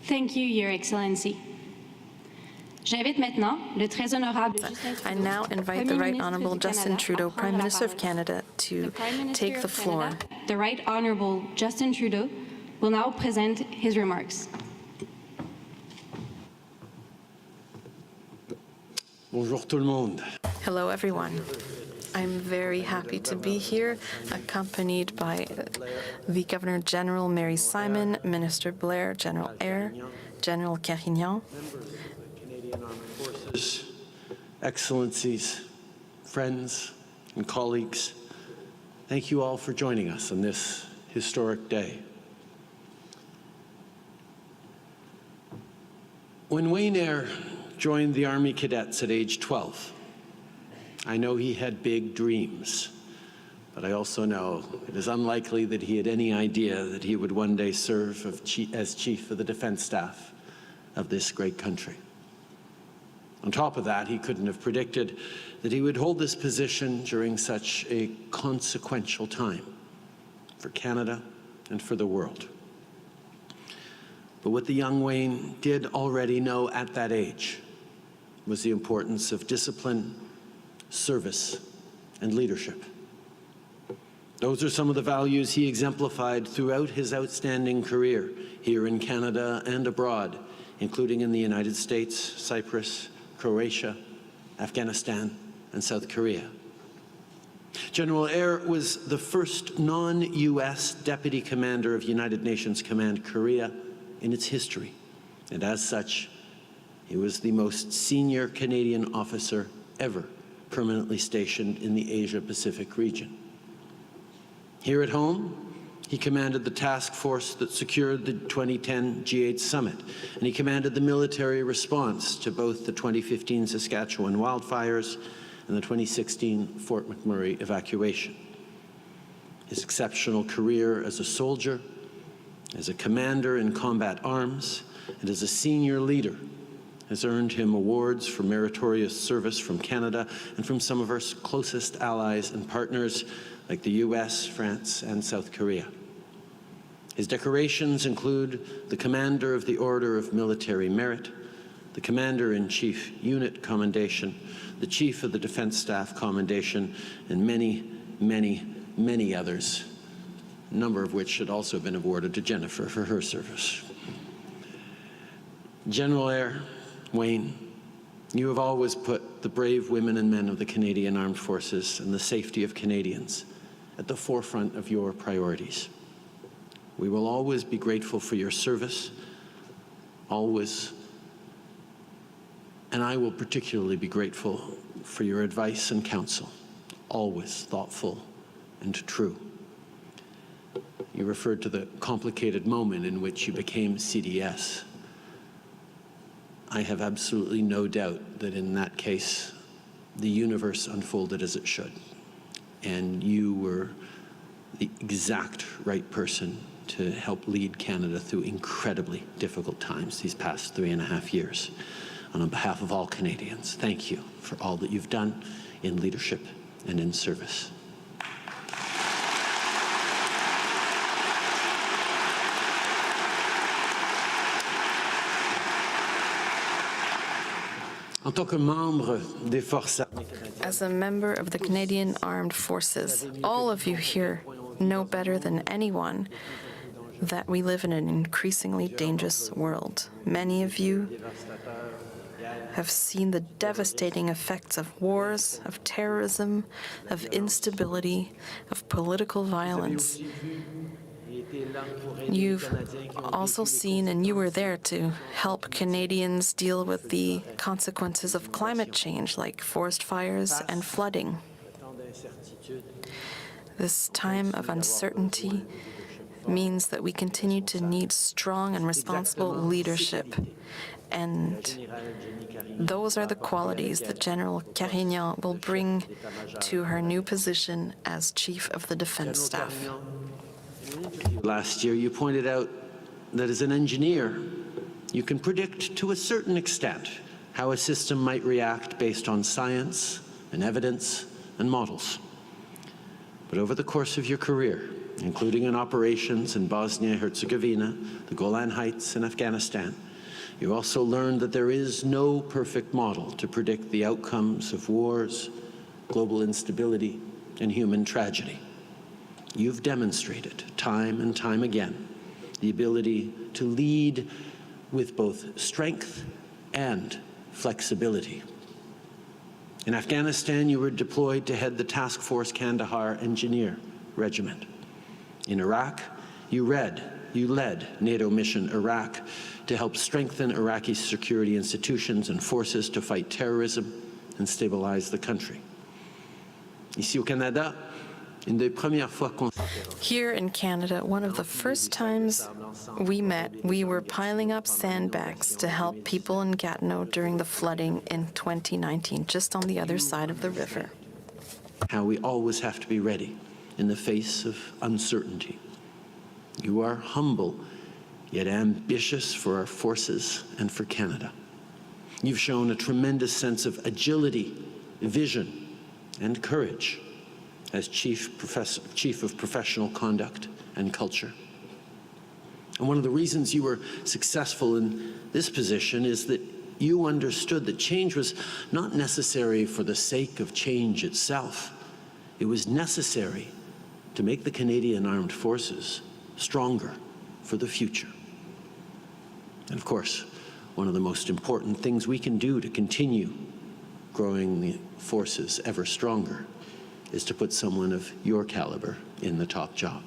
Thank you, Your Excellency. J'invite maintenant le très honorable Justin Trudeau, I now invite the Premier Right Ministre Honourable du Justin Canada, Trudeau, à prendre Prime la Minister of parole. Canada, to The Prime Minister take the of floor. Canada, the Right Honourable Justin Trudeau, will now present his remarks. Bonjour tout le monde. Hello, everyone. I'm very happy to be here, accompanied by the Governor General Mary Simon, Minister Blair, General Eyre, General Carignan, Canadian Armed Forces, Excellencies, friends, and colleagues, thank you all for joining us on this historic day. When Wayne Eyre joined the Army Cadets at age 12, I know he had big dreams, but I also know it is unlikely that he had any idea that he would one day serve as Chief of the Defence Staff of this great country. On top of that, he couldn't have predicted that he would hold this position during such a consequential time for Canada and for the world. But what the young Wayne did already know at that age was the importance of discipline, service, and leadership. Those are some of the values he exemplified throughout his outstanding career here in Canada and abroad, including in the United States, Cyprus, Croatia, Afghanistan, and South Korea. General Eyre was the first non-U.S. Deputy Commander of United Nations Command Korea in its history, and as such, he was the most senior Canadian officer ever permanently stationed in the Asia-Pacific region. Here at home, he commanded the task force that secured the 2010 G8 summit, and he commanded the military response to both the 2015 Saskatchewan wildfires and the 2016 Fort McMurray evacuation. His exceptional career as a soldier, as a commander in combat arms, and as a senior leader has earned him awards for meritorious service from Canada and from some of our closest allies and partners like the US, France, and South Korea. His decorations include the Commander of the Order of Military Merit, the Commander-in-Chief Unit Commendation, the Chief of the Defence Staff Commendation, and many, many, many others, a number of which should also have been awarded to Jennifer for her service. General Eyre, Wayne, you have always put the brave women and men of the Canadian Armed Forces and the safety of Canadians at the forefront of your priorities. We will always be grateful for your service, always, and I will particularly be grateful for your advice and counsel, always thoughtful and true. You referred to the complicated moment in which you became CDS. I have absolutely no doubt that in that case, the universe unfolded as it should. And you were the exact right person to help lead Canada through incredibly difficult times these past 3.5 years. And on behalf of all Canadians, thank you for all that you've done in leadership and in service. As a member of the Canadian Armed Forces, all of you here know better than anyone that we live in an increasingly dangerous world. Many of you have seen the devastating effects of wars, of terrorism, of instability, of political violence. You've also seen, and you were there to help Canadians deal with the consequences of climate change, like forest fires and flooding. This time of uncertainty means that we continue to need strong and responsible leadership. And those are the qualities that General Carignan will bring to her new position as Chief of the Defense Staff. Last year, you pointed out that as an engineer, you can predict to a certain extent how a system might react based on science and evidence and models. But over the course of your career, including in operations in Bosnia-Herzegovina, the Golan Heights, and Afghanistan, you also learned that there is no perfect model to predict the outcomes of wars, global instability, and human tragedy. You've demonstrated time and time again the ability to lead with both strength and flexibility. In Afghanistan, you were deployed to head the Task Force Kandahar Engineer Regiment. In Iraq, you led NATO Mission Iraq to help strengthen Iraqi security institutions and forces to fight terrorism and stabilize the country. Ici au Canada, une des premières fois qu'on... Here in Canada, one of the first times we met, we were piling up sandbags to help people in Gatineau during the flooding in 2019, just on the other side of the river. How we always have to be ready in the face of uncertainty. You are humble, yet ambitious for our forces and for Canada. You've shown a tremendous sense of agility, vision, and courage as Chief of Professional Conduct and Culture. And one of the reasons you were successful in this position is that you understood that change was not necessary for the sake of change itself. It was necessary to make the Canadian Armed Forces stronger for the future. And of course, one of the most important things we can do to continue growing the forces ever stronger is to put someone of your caliber in the top job.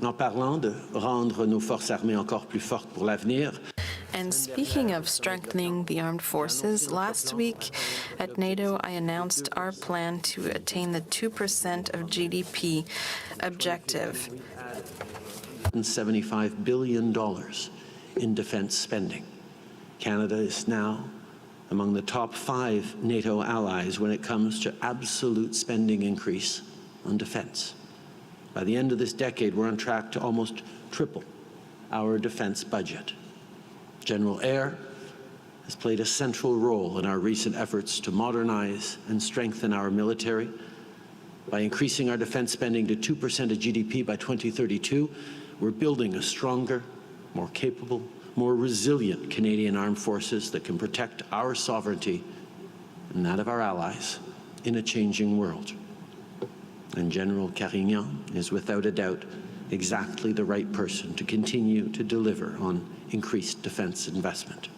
En parlant de rendre nos forces armées encore plus fortes pour l'avenir. And speaking of strengthening the armed forces, last week at NATO, I announced our plan to attain the 2% of GDP objective. $75 billion in defense spending. Canada is now among the top 5 NATO allies when it comes to absolute spending increase on defense. By the end of this decade, we're on track to almost triple our defense budget. General Eyre has played a central role in our recent efforts to modernize and strengthen our military. By increasing our defense spending to 2% of GDP by 2032, we're building a stronger, more capable, more resilient Canadian Armed Forces that can protect our sovereignty and that of our allies in a changing world. And General Carignan is without a doubt exactly the right person to continue to deliver on increased defense investment.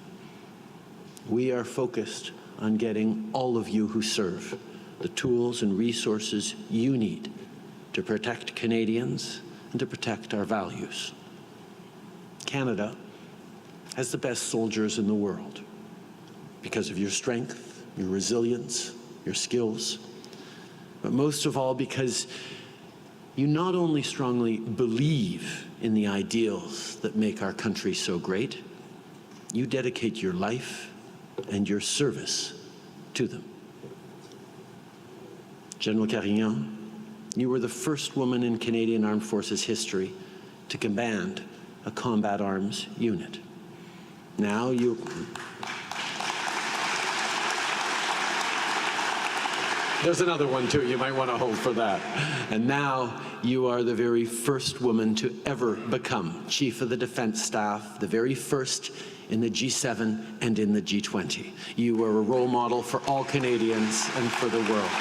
We are focused on getting all of you who serve the tools and resources you need to protect Canadians and to protect our values. Canada has the best soldiers in the world because of your strength, your resilience, your skills, but most of all because you not only strongly believe in the ideals that make our country so great, you dedicate your life and your service to them. General Carignan, you were the first woman in Canadian Armed Forces history to command a combat arms unit. Now you... There's another one too, you might want to hold for that. And now you are the very first woman to ever become Chief of the Defense Staff, the very first in the G7 and in the G20. You are a role model for all Canadians and for the world.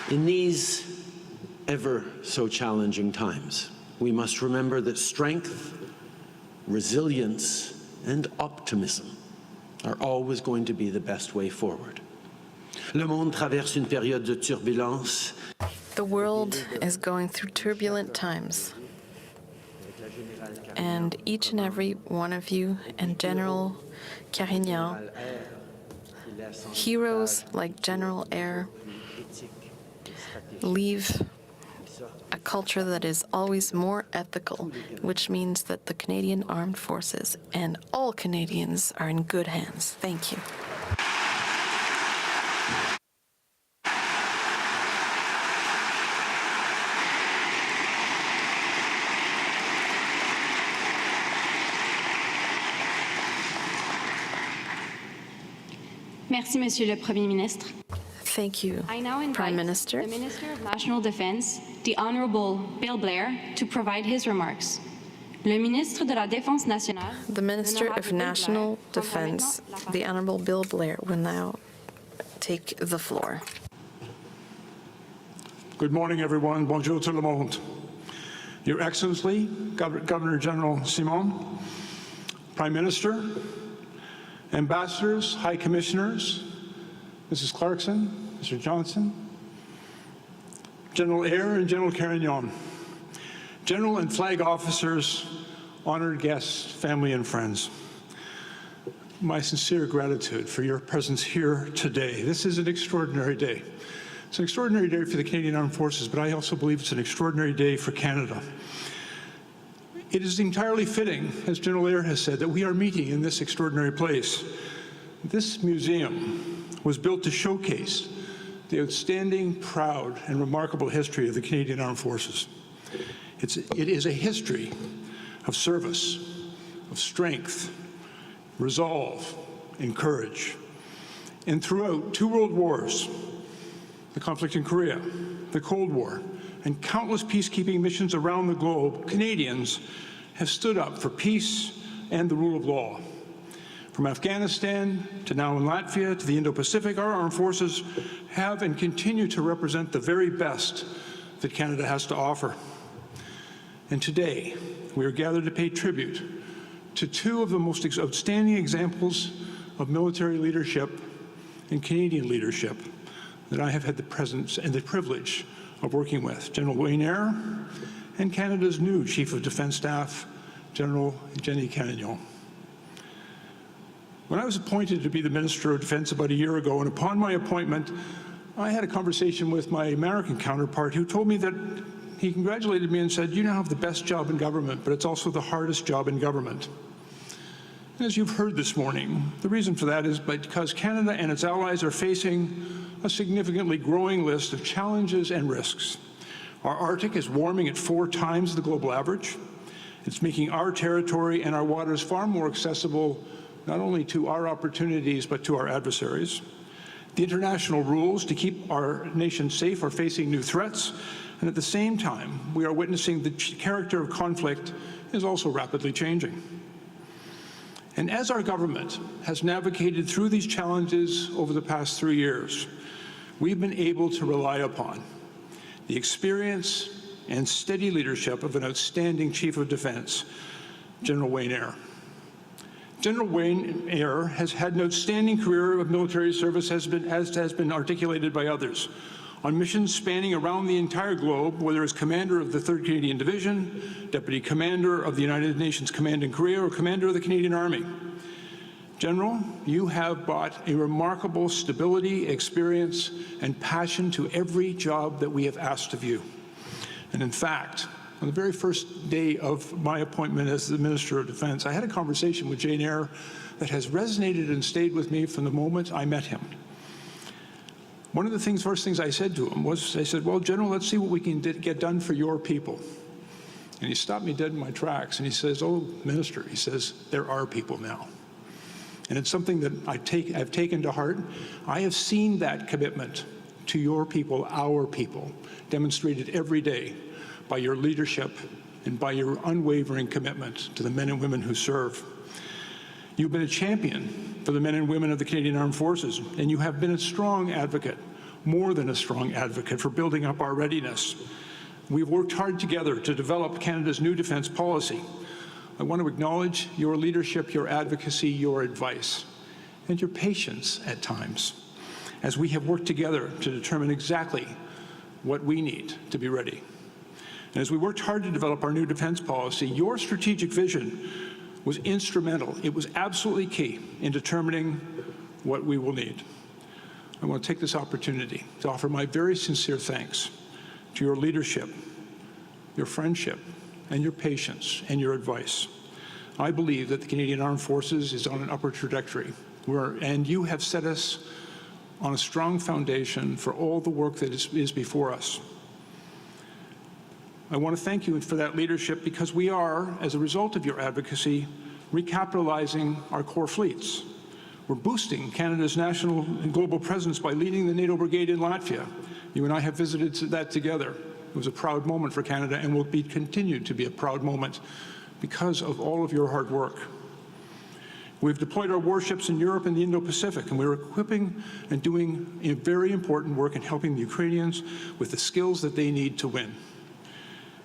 In these ever so challenging times, we must remember that strength, resilience, and optimism are always going to be the best way forward. Le monde traverse une période de turbulence. The world is going through turbulent times. And and each and every one of you and General Carignan, heroes like General Eyre, leave a culture that is always more ethical, which means that the Canadian Armed Forces and all Canadians are in good hands. Thank you. Merci, Monsieur le Premier Ministre. Thank you, I now invite Prime Minister. the Minister of National Defense, the Honourable Bill Blair, to provide his remarks. Le Ministre de la Défense nationale, The Minister of National Defense, the Honourable Bill Blair, will now take the floor. Good morning, everyone. Bonjour tout le monde. Your Excellency, Governor General Simon, Prime Minister, Ambassadors, High Commissioners, Mrs. Clarkson, Mr. Johnson, General Eyre and General Carignan, General and Flag Officers, honored guests, family and friends. My sincere gratitude for your presence here today. This is an extraordinary day. It's an extraordinary day for the Canadian Armed Forces, but I also believe it's an extraordinary day for Canada. It is entirely fitting, as General Eyre has said, that we are meeting in this extraordinary place. This museum was built to showcase the outstanding, proud, and remarkable history of the Canadian Armed Forces. It is a history of service, of strength, resolve, and courage. And throughout 2 world wars, the conflict in Korea, the Cold War, and countless peacekeeping missions around the globe, Canadians have stood up for peace and the rule of law. From Afghanistan to now in Latvia to the Indo-Pacific, our armed forces have and continue to represent the very best that Canada has to offer. And today, we are gathered to pay tribute to 2 of the most outstanding examples of military leadership and Canadian leadership that I have had the presence and the privilege of working with, General Wayne Eyre and Canada's new Chief of Defence Staff, General Jennie Carignan. When I was appointed to be the Minister of Defence about a year ago, and upon my appointment, I had a conversation with my American counterpart who told me that he congratulated me and said, "You now have the best job in government, but it's also the hardest job in government." And as you've heard this morning, the reason for that is because Canada and its allies are facing a significantly growing list of challenges and risks. Our Arctic is warming at 4 times the global average. It's making our territory and our waters far more accessible, not only to our opportunities, but to our adversaries. The international rules to keep our nation safe are facing new threats, and at the same time, we are witnessing the character of conflict is also rapidly changing. And as our government has navigated through these challenges over the past 3 years, we've been able to rely upon the experience and steady leadership of an outstanding Chief of Defence, General Wayne Eyre. General Wayne Eyre has had an outstanding career of military service, as has been articulated by others, on missions spanning around the entire globe, whether as Commander of the 3rd Canadian Division, Deputy Commander of the United Nations Command in Korea, or Commander of the Canadian Army. General, you have brought a remarkable stability, experience, and passion to every job that we have asked of you. And in fact, on the very first day of my appointment as the Minister of Defence, I had a conversation with Jane Eyre that has resonated and stayed with me from the moment I met him. One of the first things I said to him was, I said, "Well, General, let's see what we can get done for your people." And he stopped me dead in my tracks, and he says, "Oh, Minister," he says, "there are people now." And it's something that I've taken to heart. I have seen that commitment to your people, our people, demonstrated every day by your leadership and by your unwavering commitment to the men and women who serve. You've been a champion for the men and women of the Canadian Armed Forces, and you have been a strong advocate, more than a strong advocate, for building up our readiness. We've worked hard together to develop Canada's new defence policy. I want to acknowledge your leadership, your advocacy, your advice, and your patience at times, as we have worked together to determine exactly what we need to be ready. And as we worked hard to develop our new defense policy, your strategic vision was instrumental. It was absolutely key in determining what we will need. I want to take this opportunity to offer my very sincere thanks to your leadership, your friendship, and your patience and your advice. I believe that the Canadian Armed Forces is on an upward trajectory, and you have set us on a strong foundation for all the work that is before us. I want to thank you for that leadership because we are, as a result of your advocacy, recapitalizing our core fleets. We're boosting Canada's national and global presence by leading the NATO Brigade in Latvia. You and I have visited that together. It was a proud moment for Canada and will be continued to be a proud moment because of all of your hard work. We've deployed our warships in Europe and the Indo-Pacific, and we're equipping and doing very important work in helping the Ukrainians with the skills that they need to win.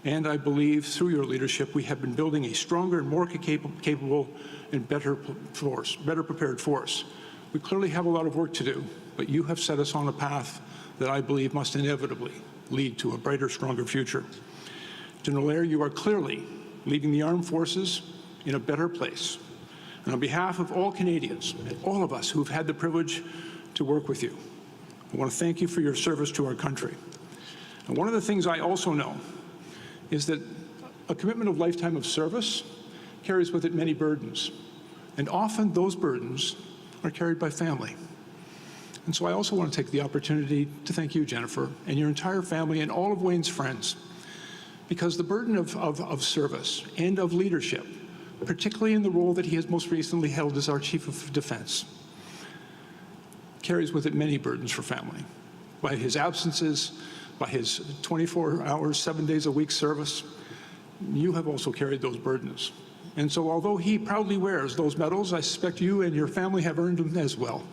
And I believe through your leadership, we have been building a stronger and more capable and better prepared force. We clearly have a lot of work to do, but you have set us on a path that I believe must inevitably lead to a brighter, stronger future. General Eyre, you are clearly leaving the armed forces in a better place. And on behalf of all Canadians and all of us who've had the privilege to work with you, I want to thank you for your service to our country. And one of the things I also know is that a commitment of lifetime of service carries with it many burdens. And often those burdens are carried by family. And so I also want to take the opportunity to thank you, Jennifer, and your entire family and all of Wayne's friends, because the burden of service and of leadership, particularly in the role that he has most recently held as our Chief of Defense, carries with it many burdens for family. By his absences, by his 24 hours, 7 days a week service, you have also carried those burdens. And so although he proudly wears those medals, I suspect you and your family have earned them as well.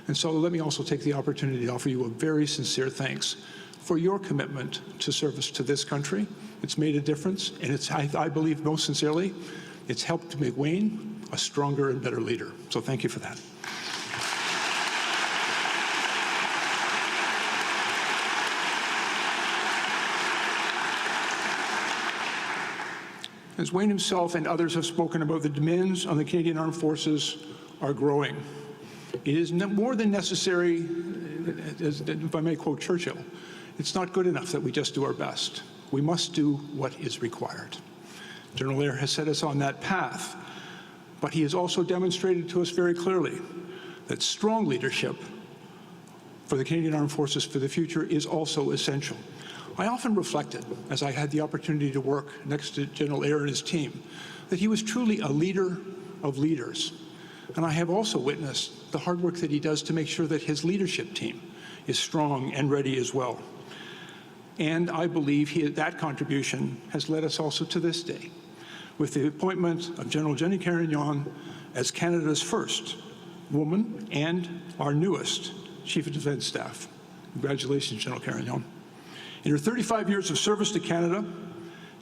And so let me also take the opportunity to offer you a very sincere thanks for your commitment to service to this country. It's made a difference, and it's, I believe most sincerely, it's helped to make Wayne a stronger and better leader. So thank you for that. As Wayne himself and others have spoken about, the demands on the Canadian Armed Forces are growing. It is more than necessary, if I may quote Churchill, it's not good enough that we just do our best. We must do what is required. General Eyre has set us on that path, but he has also demonstrated to us very clearly that strong leadership for the Canadian Armed Forces for the future is also essential. I often reflected, as I had the opportunity to work next to General Eyre and his team, that he was truly a leader of leaders. And I have also witnessed the hard work that he does to make sure that his leadership team is strong and ready as well. And I believe that contribution has led us also to this day, with the appointment of General Jennie Carignan as Canada's first woman and our newest Chief of Defence Staff. Congratulations, General Carignan. In her 35 years of service to Canada,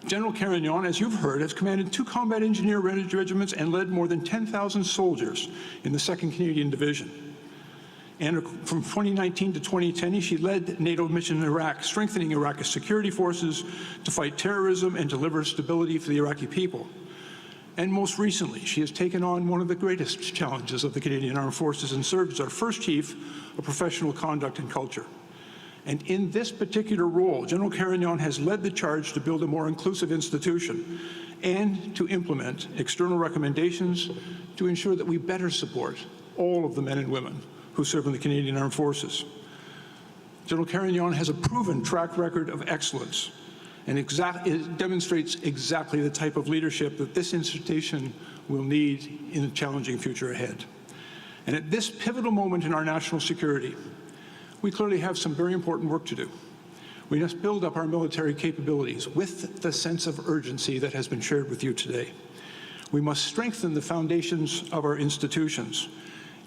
General Carignan, as you've heard, has commanded 2 combat engineer regiments and led more than 10,000 soldiers in the 2nd Canadian Division. And from 2019 to 2010, she led NATO mission in Iraq, strengthening Iraq's security forces to fight terrorism and deliver stability for the Iraqi people. And most recently, she has taken on one of the greatest challenges of the Canadian Armed Forces and served as our first Chief of Professional Conduct and Culture. And in this particular role, General Carignan has led the charge to build a more inclusive institution and to implement external recommendations to ensure that we better support all of the men and women who serve in the Canadian Armed Forces. General Carignan has a proven track record of excellence, and it demonstrates exactly the type of leadership that this institution will need in the challenging future ahead. And at this pivotal moment in our national security, we clearly have some very important work to do. We must build up our military capabilities with the sense of urgency that has been shared with you today. We must strengthen the foundations of our institutions,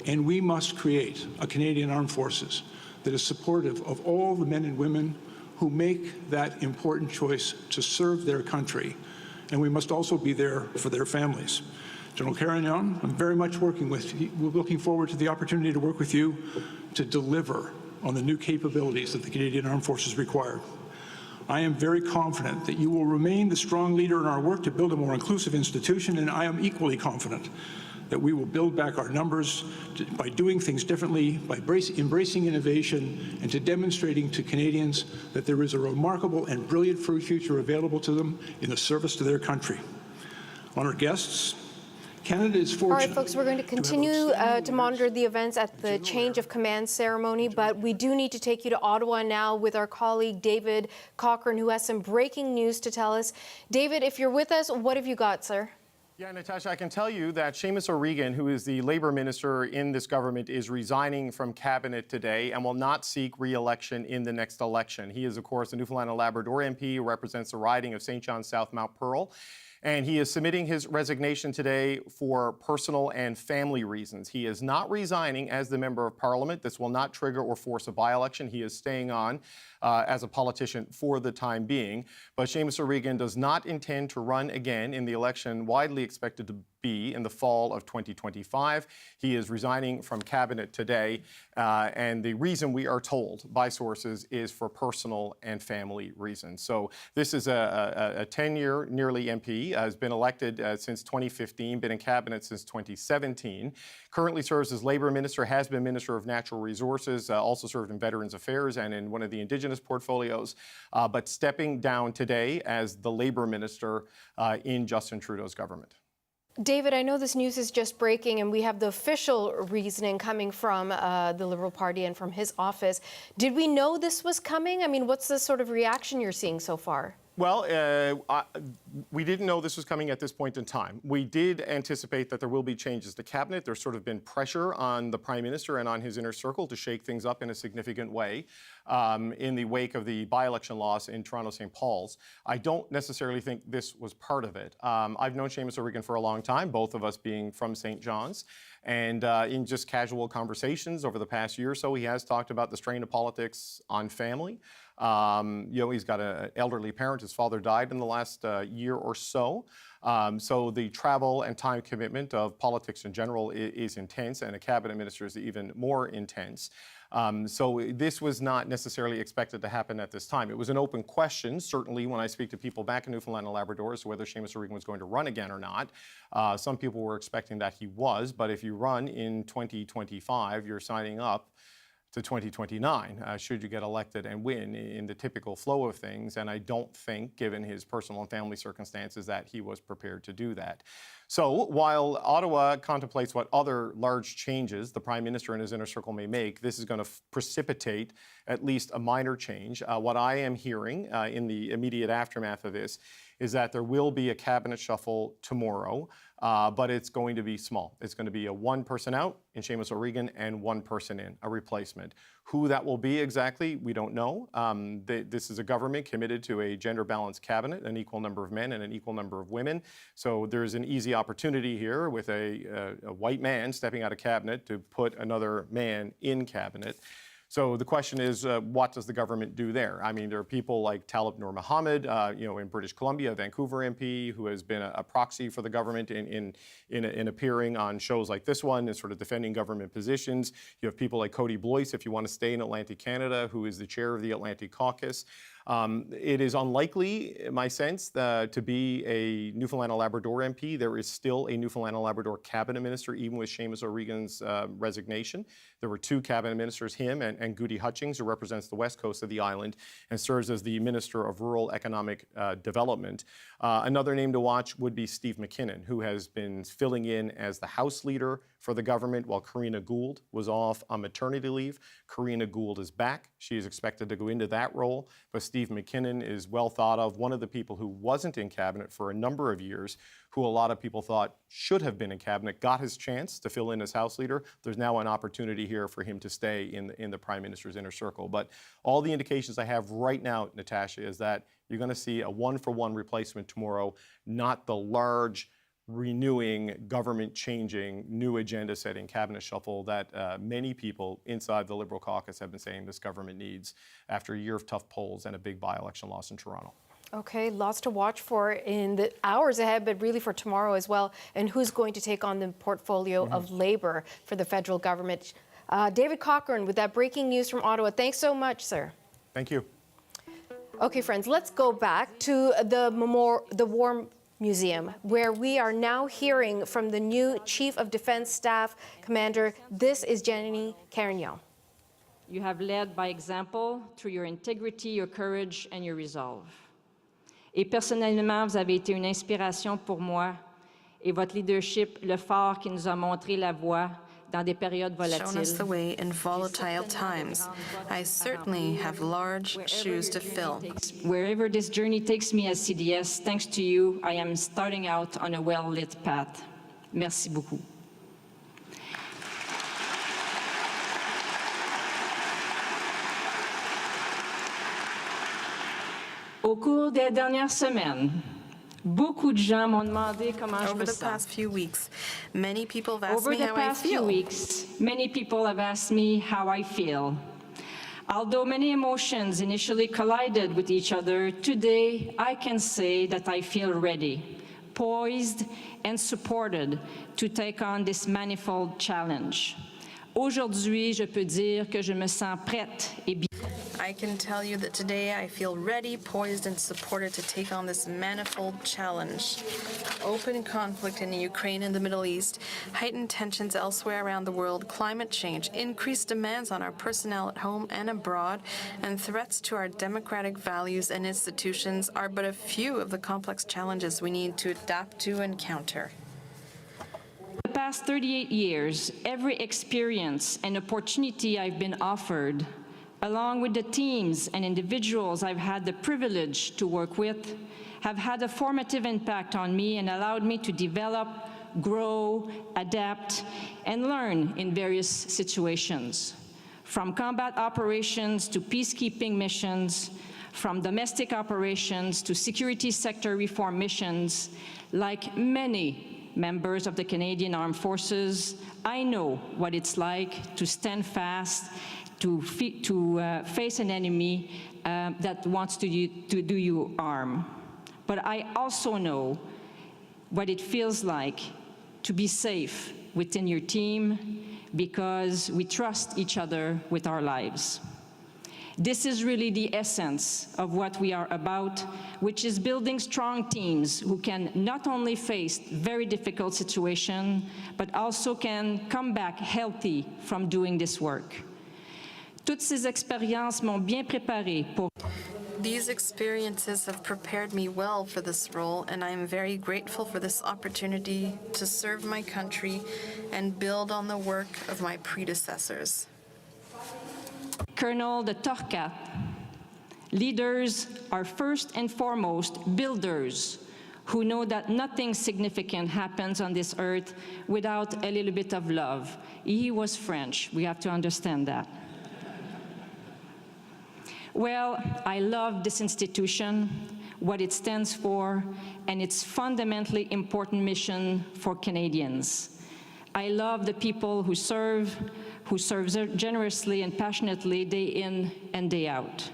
and we must create a Canadian Armed Forces that is supportive of all the men and women who make that important choice to serve their country, and we must also be there for their families. General Carignan, I'm very much we're looking forward to the opportunity to work with you to deliver on the new capabilities that the Canadian Armed Forces require. I am very confident that you will remain the strong leader in our work to build a more inclusive institution, and I am equally confident that we will build back our numbers by doing things differently, by embracing innovation, and to demonstrating to Canadians that there is a remarkable and brilliant future available to them in the service to their country. Honored guests, Canada is fortunate. All right, folks, we're going to continue to monitor the events at the change of command ceremony, but we do need to take you to Ottawa now with our colleague David Cochrane, who has some breaking news to tell us. David, if you're with us, what have you got, sir? Yeah, Natasha, I can tell you that Seamus O'Regan, who is the Labour minister in this government, is resigning from cabinet today and will not seek re-election in the next election. He is, of course, a Newfoundland and Labrador MP who represents the riding of St. John's South Mount Pearl. And he is submitting his resignation today for personal and family reasons. He is not resigning as the Member of Parliament. This will not trigger or force a by-election. He is staying on as a politician for the time being. But Seamus O'Regan does not intend to run again in the election widely expected to be in the fall of 2025. He is resigning from cabinet today, and the reason, we are told by sources, is for personal and family reasons. So this is a 10-year nearly MP, has been elected since 2015, been in cabinet since 2017, currently serves as Labour Minister, has been Minister of Natural Resources, also served in Veterans Affairs and in one of the Indigenous portfolios, but stepping down today as the Labour Minister in Justin Trudeau's government. David, I know this news is just breaking, and we have the official reasoning coming from the Liberal Party and from his office. Did we know this was coming? I mean, what's the sort of reaction you're seeing so far? Well, we didn't know this was coming at this point in time. We did anticipate that there will be changes to cabinet. There's sort of been pressure on the Prime Minister and on his inner circle to shake things up in a significant way in the wake of the by-election loss in Toronto St. Paul's. I don't necessarily think this was part of it. I've known Seamus O'Regan for a long time, both of us being from St. John's. And in just casual conversations over the past year or so, he has talked about the strain of politics on family. He's got an elderly parent. His father died in the last year or so. So the travel and time commitment of politics in general is intense, and a cabinet minister is even more intense. So this was not necessarily expected to happen at this time. It was an open question, certainly, when I speak to people back in Newfoundland and Labrador as to whether Seamus O'Regan was going to run again or not. Some people were expecting that he was, but if you run in 2025, you're signing up to 2029, should you get elected and win in the typical flow of things. And I don't think, given his personal and family circumstances, that he was prepared to do that. So while Ottawa contemplates what other large changes the Prime Minister and his inner circle may make, this is going to precipitate at least a minor change. What I am hearing in the immediate aftermath of this is that there will be a cabinet shuffle tomorrow, but it's going to be small. It's going to be a one person out in Seamus O'Regan and one person in, a replacement. Who that will be exactly, we don't know. This is a government committed to a gender-balanced cabinet, an equal number of men and an equal number of women. So there's an easy opportunity here with a white man stepping out of cabinet to put another man in cabinet. So the question is, what does the government do there? I mean, there are people like Talib Noor Mohammed, in British Columbia, a Vancouver MP, who has been a proxy for the government in appearing on shows like this one and sort of defending government positions. You have people like Cody Blois, if you want to stay in Atlantic Canada, who is the chair of the Atlantic Caucus. It is unlikely, in my sense, to be a Newfoundland and Labrador MP. There is still a Newfoundland and Labrador cabinet minister, even with Seamus O'Regan's resignation. There were two cabinet ministers, him and Goody Hutchings, who represents the west coast of the island and serves as the Minister of Rural Economic Development. Another name to watch would be Steve McKinnon, who has been filling in as the House Leader for the government while Karina Gould was off on maternity leave. Karina Gould is back. She is expected to go into that role, but Steve McKinnon is well thought of, one of the people who wasn't in cabinet for a number of years, who a lot of people thought should have been in cabinet, got his chance to fill in as House Leader. There's now an opportunity here for him to stay in the Prime Minister's inner circle. But all the indications I have right now, Natasha, is that you're going to see a one-for-one replacement tomorrow, not the large, renewing, government-changing, new agenda-setting cabinet shuffle that many people inside the Liberal caucus have been saying this government needs after a year of tough polls and a big by-election loss in Toronto. Okay, lots to watch for in the hours ahead, but really for tomorrow as well, and who's going to take on the portfolio of Labour for the federal government. David Cochrane with that breaking news from Ottawa. Thanks so much, sir. Thank you. Okay, friends, let's go back to the War Museum, where we are now hearing from the new Chief of Defense Staff Commander. This is Jennie Carignan. You have led by example through your integrity, your courage, and your resolve. Et personnellement, vous avez été une inspiration pour moi et votre leadership, le phare qui nous a montré la voie dans des périodes volatiles. Shown us the way in volatile times. I certainly have large shoes to fill. Wherever this journey takes me as CDS, thanks to you, I am starting out on a well-lit path. Merci beaucoup. Au cours des dernières semaines, beaucoup de gens m'ont demandé comment je me Over the sens. past few weeks, many people have asked Over me the how I past few feel. weeks, many people have asked me how I feel. Although many emotions initially collided with each other, today I can say that I feel ready, poised and supported to take on this manifold challenge. Aujourd'hui, je peux dire que je me sens prête et bien. I can tell you that today I feel ready, poised, and supported to take on this manifold challenge. Open conflict in Ukraine and the Middle East, heightened tensions elsewhere around the world, climate change, increased demands on our personnel at home and abroad, and threats to our democratic values and institutions are but a few of the complex challenges we need to adapt to and counter. The past 38 years, every experience and opportunity I've been offered, along with the teams and individuals I've had the privilege to work with, have had a formative impact on me and allowed me to develop, grow, adapt, and learn in various situations. From combat operations to peacekeeping missions, from domestic operations to security sector reform missions, like many members of the Canadian Armed Forces, I know what it's like to stand fast, to face an enemy that wants to do you harm. But I also know what it feels like to be safe within your team because we trust each other with our lives. This is really the essence of what we are about, which is building strong teams who can not only face very difficult situations, but also can come back healthy from doing this work. Toutes ces expériences m'ont bien préparé pour. These experiences have prepared me well for this role, and I am very grateful for this opportunity to serve my country and build on the work of my predecessors. Colonel de Torcat, leaders are first and foremost builders who know that nothing significant happens on this earth without a little bit of love. He was French, we have to understand that. Well, I love this institution, what it stands for, and its fundamentally important mission for Canadians. I love the people who serve generously and passionately day in and day out.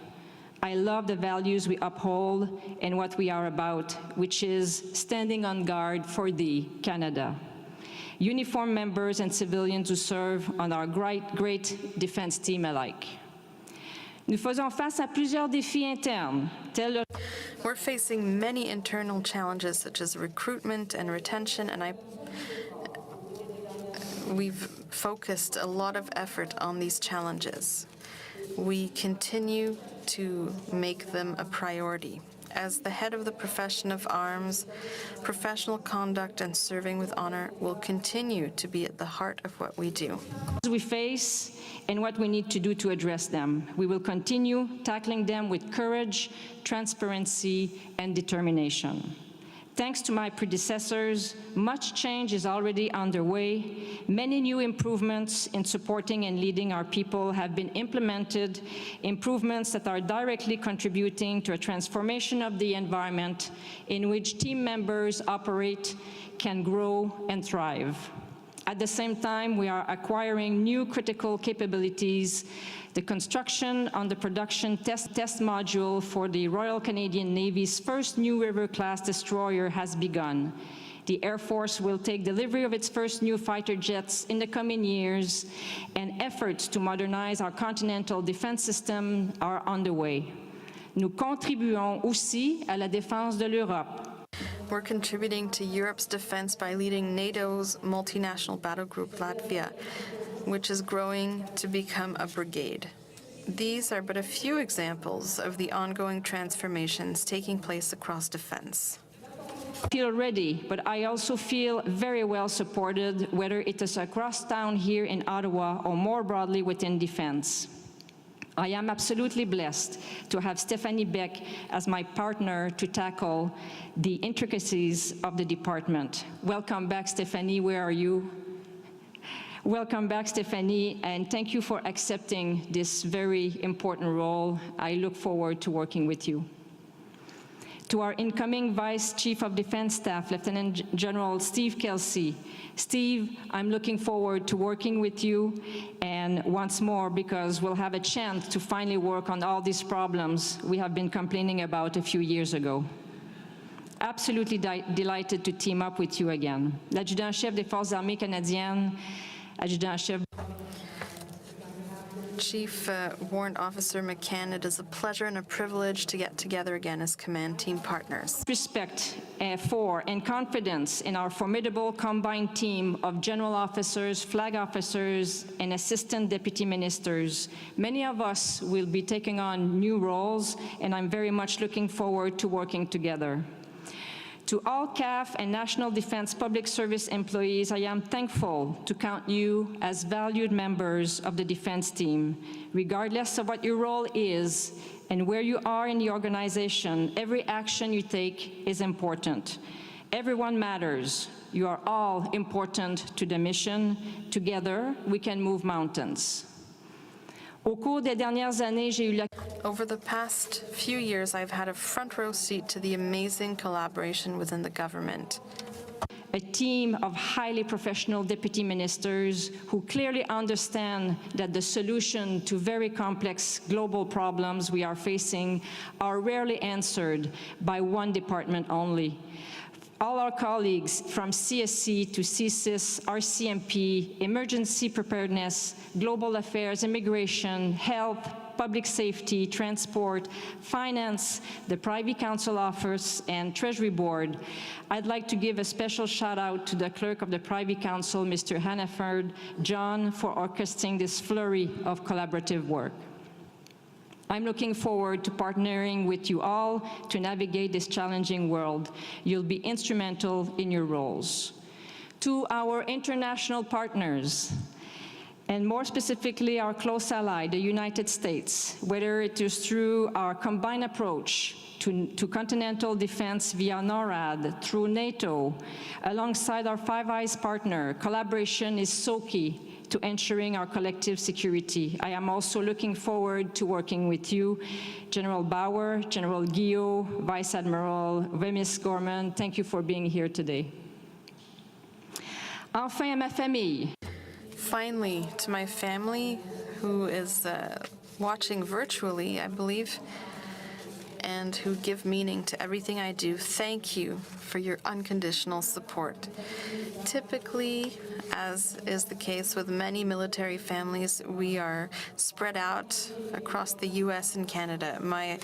I love the values we uphold and what we are about, which is standing on guard for thee, Canada. Uniformed members and civilians who serve on our great defense team alike. Nous faisons face à plusieurs défis internes, tels. We're facing many internal challenges such as recruitment and retention, and we've focused a lot of effort on these challenges. We continue to make them a priority. As the head of the profession of arms, professional conduct and serving with honor will continue to be at the heart of what we do. We face and what we need to do to address them. We will continue tackling them with courage, transparency, and determination. Thanks to my predecessors, much change is already underway. Many new improvements in supporting and leading our people have been implemented, improvements that are directly contributing to a transformation of the environment in which team members operate, can grow, and thrive. At the same time, we are acquiring new critical capabilities. The construction on the production test module for the Royal Canadian Navy's first New River-class destroyer has begun. The Air Force will take delivery of its first new fighter jets in the coming years, and efforts to modernize our continental defense system are underway. Nous contribuons aussi à la défense de l'Europe. We're contributing to Europe's defense by leading NATO's multinational battle group Latvia, which is growing to become a brigade. These are but a few examples of the ongoing transformations taking place across defense. I feel ready, but I also feel very well supported, whether it is across town here in Ottawa or more broadly within defense. I am absolutely blessed to have Stephanie Beck as my partner to tackle the intricacies of the department. Welcome back, Stephanie. Where are you? Welcome back, Stephanie, and thank you for accepting this very important role. I look forward to working with you. To our incoming Vice Chief of Defense Staff, Lieutenant General Steve Kelsey. Steve, I'm looking forward to working with you, and once more, because we'll have a chance to finally work on all these problems we have been complaining about a few years ago. Absolutely delighted to team up with you again. L'adjudant-chef des Forces armées canadiennes, adjudant-chef. Chief Warrant Officer McCann, it is a pleasure and a privilege to get together again as command team partners. Respect for and confidence in our formidable combined team of general officers, flag officers, and assistant deputy ministers. Many of us will be taking on new roles, and I'm very much looking forward to working together. To all CAF and National Defense Public Service employees, I am thankful to count you as valued members of the defense team. Regardless of what your role is and where you are in the organization, every action you take is important. Everyone matters. You are all important to the mission. Together, we can move mountains. Au cours des dernières années, j'ai eu la Over the past few years, I've had a front row seat to the amazing collaboration within the government. A team of highly professional deputy ministers who clearly understand that the solution to very complex global problems we are facing are rarely answered by one department only. All our colleagues from CSC to CSIS, RCMP, emergency preparedness, global affairs, immigration, health, public safety, transport, finance, the Privy Council Office, and Treasury Board. I'd like to give a special shout out to the Clerk of the Privy Council, Mr. Hannaford, John, for orchestrating this flurry of collaborative work. I'm looking forward to partnering with you all to navigate this challenging world. You'll be instrumental in your roles. To our international partners, and more specifically our close ally, the United States, whether it is through our combined approach to continental defense via NORAD, through NATO, alongside our Five Eyes partner, collaboration is so key to ensuring our collective security. I am also looking forward to working with you, General Bauer, General Guillot, Vice Admiral Wemyss Gorman. Thank you for being here today. Enfin, à ma famille. Finally, to my family, who is watching virtually, I believe, and who give meaning to everything I do, thank you for your unconditional support. Typically, as is the case with many military families, we are spread out across the U.S. and Canada. My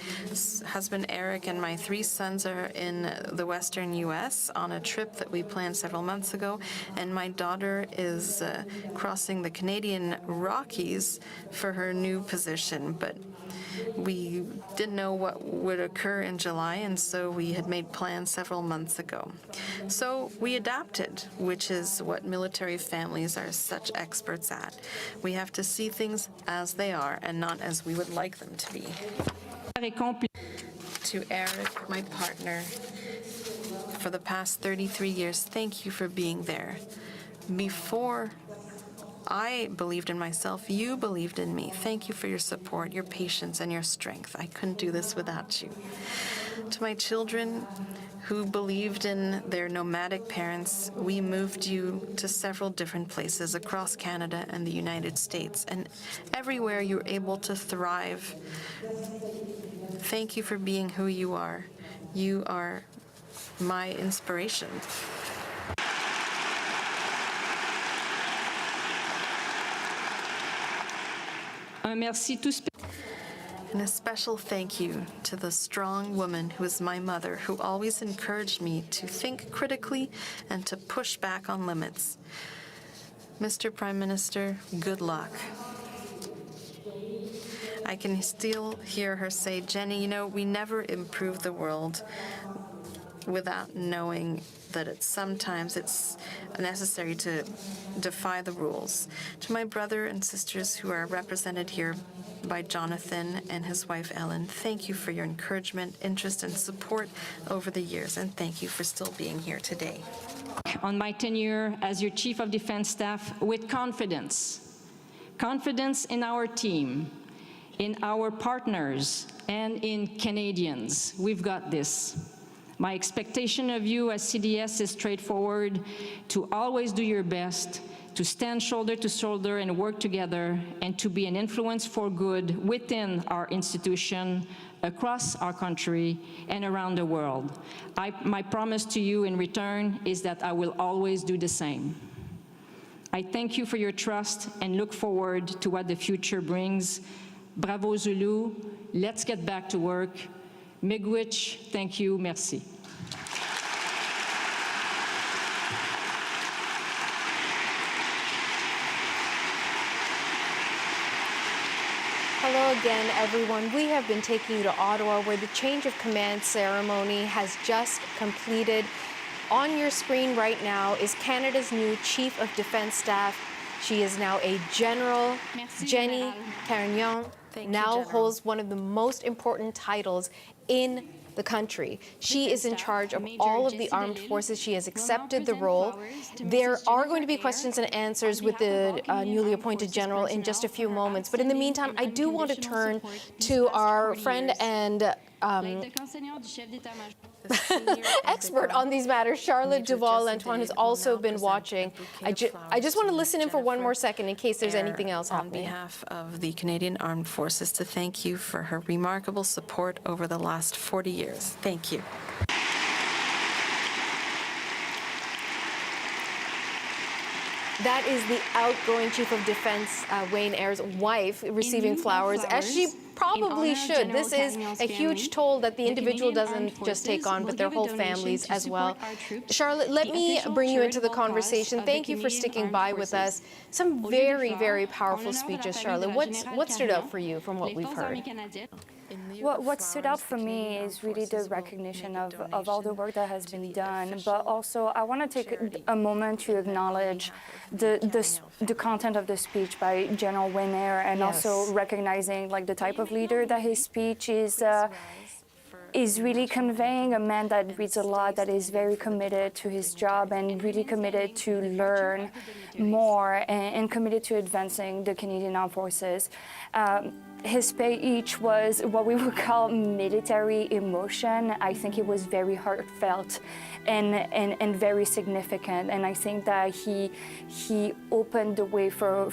husband Eric and my 3 sons are in the western U.S. on a trip that we planned several months ago, and my daughter is crossing the Canadian Rockies for her new position. But we didn't know what would occur in July, and so we had made plans several months ago. So we adapted, which is what military families are such experts at. We have to see things as they are and not as we would like them to be. To Eric, my partner, for the past 33 years, thank you for being there. Before I believed in myself, you believed in me. Thank you for your support, your patience, and your strength. I couldn't do this without you. To my children who believed in their nomadic parents, we moved you to several different places across Canada and the United States, and everywhere you're able to thrive. Thank you for being who you are. You are my inspiration. And a special thank you to the strong woman who is my mother, who always encouraged me to think critically and to push back on limits. Mr. Prime Minister, good luck. I can still hear her say, Jenny, you know, we never improve the world without knowing that sometimes it's necessary to defy the rules. To my brother and sisters who are represented here by Jonathan and his wife Ellen, thank you for your encouragement, interest, and support over the years, and thank you for still being here today. On my tenure as your Chief of Defense Staff with confidence. Confidence in our team, in our partners, and in Canadians. We've got this. My expectation of you as CDS is straightforward: to always do your best, to stand shoulder to shoulder and work together, and to be an influence for good within our institution, across our country, and around the world. My promise to you in return is that I will always do the same. I thank you for your trust and look forward to what the future brings. Bravo Zulu, let's get back to work. Miigwech, thank you, merci. Hello again, everyone. We have been taking you to Ottawa, where the change of command ceremony has just completed. On your screen right now is Canada's new Chief of Defense Staff. She is now a General. Merci, Jennie Carignan now holds one of the most important titles in the country. She is in charge of all of the armed forces. She has accepted the role. There are going to be questions and answers with the newly appointed general in just a few moments. But in the meantime, I do want to turn to our friend and expert on these matters, Charlotte Duval-Lantoine, who's also been watching. I just want to listen in for one more second in case there's anything else happening. On behalf of the Canadian Armed Forces, to thank you for her remarkable support over the last 40 years. Thank you. That is the outgoing Chief of Defense, Wayne Eyre's wife, receiving flowers, as she probably should. This is a huge toll that the individual doesn't just take on, but their whole families as well. Charlotte, let me bring you into the conversation. Thank you for sticking by with us. Some very, very powerful speeches, Charlotte. What stood out for you from what we've heard? What stood out for me is really the recognition of all the work that has been done, but also I want to take a moment to acknowledge the content of the speech by General Wayne Eyre, and also recognizing like the type of leader that his speech is really conveying. A man that reads a lot, that is very committed to his job and really committed to learn more and committed to advancing the Canadian Armed Forces. His speech was what we would call military emotion. I think it was very heartfelt and very significant. And I think that he opened the way for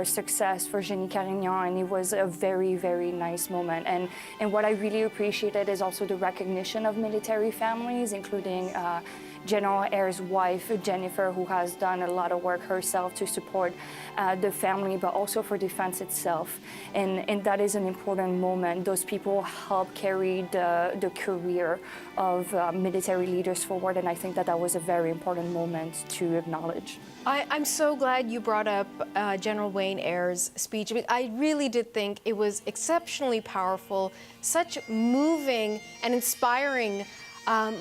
success for Jennie Carignan, and it was a very, very nice moment. And what I really appreciated is also the recognition of military families, including General Eyre's wife, Jennifer, who has done a lot of work herself to support the family, but also for defense itself. And that is an important moment. Those people help carry the career of military leaders forward, and I think that was a very important moment to acknowledge. I'm so glad you brought up General Wayne Eyre's speech. I really did think it was exceptionally powerful, such moving and inspiring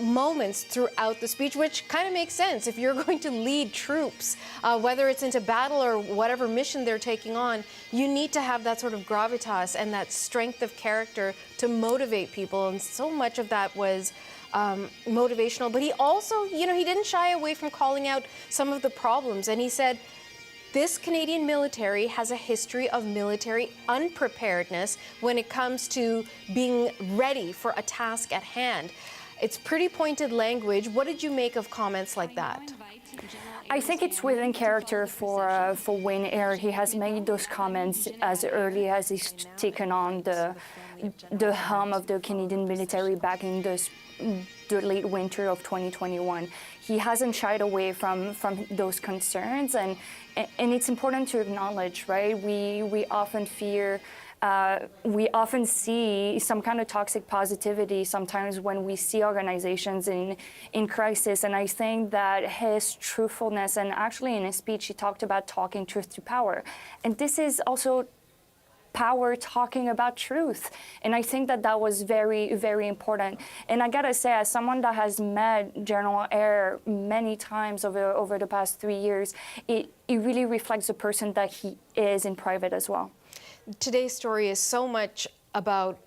moments throughout the speech, which kind of makes sense. If you're going to lead troops, whether it's into battle or whatever mission they're taking on, you need to have that sort of gravitas and that strength of character to motivate people. And so much of that was motivational. But he also, he didn't shy away from calling out some of the problems. And he said, this Canadian military has a history of military unpreparedness when it comes to being ready for a task at hand. It's pretty pointed language. What did you make of comments like that? I think it's within character for Wayne Eyre. He has made those comments as early as he's taken on the helm of the Canadian military back in the late winter of 2021. He hasn't shied away from those concerns, and it's important to acknowledge, right? We often fear We often see some kind of toxic positivity sometimes when we see organizations in crisis. And I think that his truthfulness, and actually in his speech, he talked about talking truth to power. And this is also power talking about truth. And I think that that was very, very important. And I gotta say, as someone that has met General Eyre many times over the past 3 years, it really reflects the person that he is in private as well. Today's story is so much about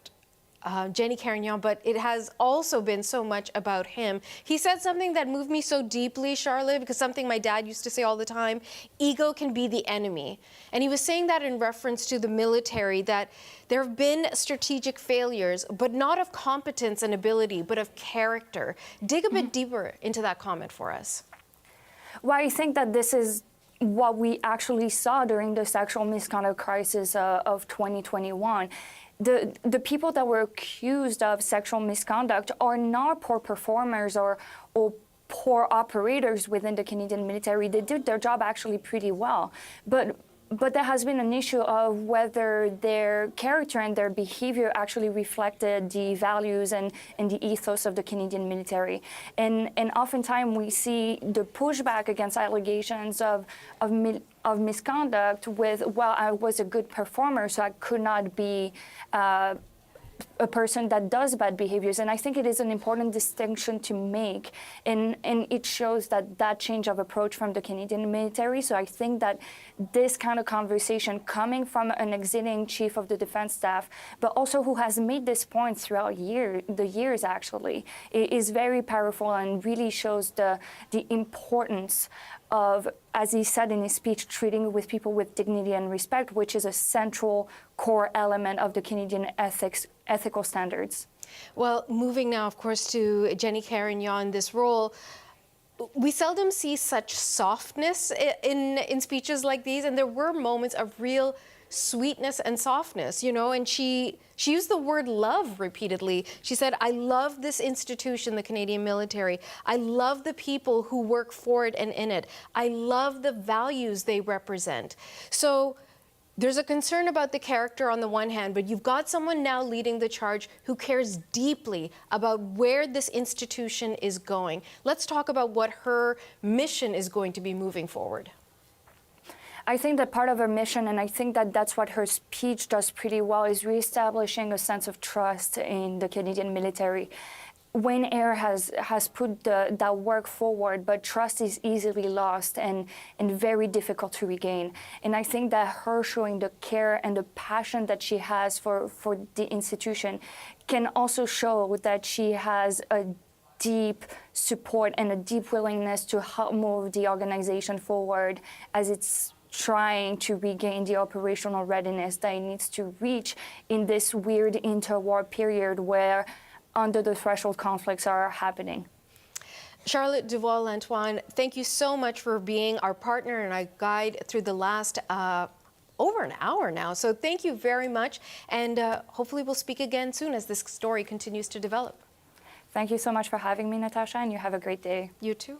Jennie Carignan, but it has also been so much about him. He said something that moved me so deeply, Charlotte, because something my dad used to say all the time: ego can be the enemy. And he was saying that in reference to the military, that there have been strategic failures, but not of competence and ability, but of character. Dig a bit deeper into that comment for us. Well, I think that this is what we actually saw during the sexual misconduct crisis of 2021. The people that were accused of sexual misconduct are not poor performers or poor operators within the Canadian military. They did their job actually pretty well. But there has been an issue of whether their character and their behavior actually reflected the values and the ethos of the Canadian military. And oftentimes we see the pushback against allegations of misconduct with, well, I was a good performer, so I could not be a person that does bad behaviors. And I think it is an important distinction to make. And it shows that change of approach from the Canadian military. So I think that this kind of conversation coming from an exiting chief of the defense staff, but also who has made this point throughout the years actually, is very powerful and really shows the importance of, as he said in his speech, treating with people with dignity and respect, which is a central core element of the Canadian ethical standards. Well, moving now, of course, to Jennie Carignan, this role, we seldom see such softness in speeches like these, and there were moments of real sweetness and softness, you know, and she used the word love repeatedly. She said, I love this institution, the Canadian military. I love the people who work for it and in it. I love the values they represent. So there's a concern about the character on the one hand, but you've got someone now leading the charge who cares deeply about where this institution is going. Let's talk about what her mission is going to be moving forward. I think that part of her mission, and I think that that's what her speech does pretty well, is reestablishing a sense of trust in the Canadian military. Wayne Eyre has put that work forward, but trust is easily lost and very difficult to regain. And I think that her showing the care and the passion that she has for the institution can also show that she has a deep support and a deep willingness to help move the organization forward as it's trying to regain the operational readiness that it needs to reach in this weird interwar period where under the threshold conflicts are happening. Charlotte Duval-Lantoine, thank you so much for being our partner and our guide through the last over an hour now. So thank you very much, and hopefully we'll speak again soon as this story continues to develop. Thank you so much for having me, Natasha, and you have a great day. You too.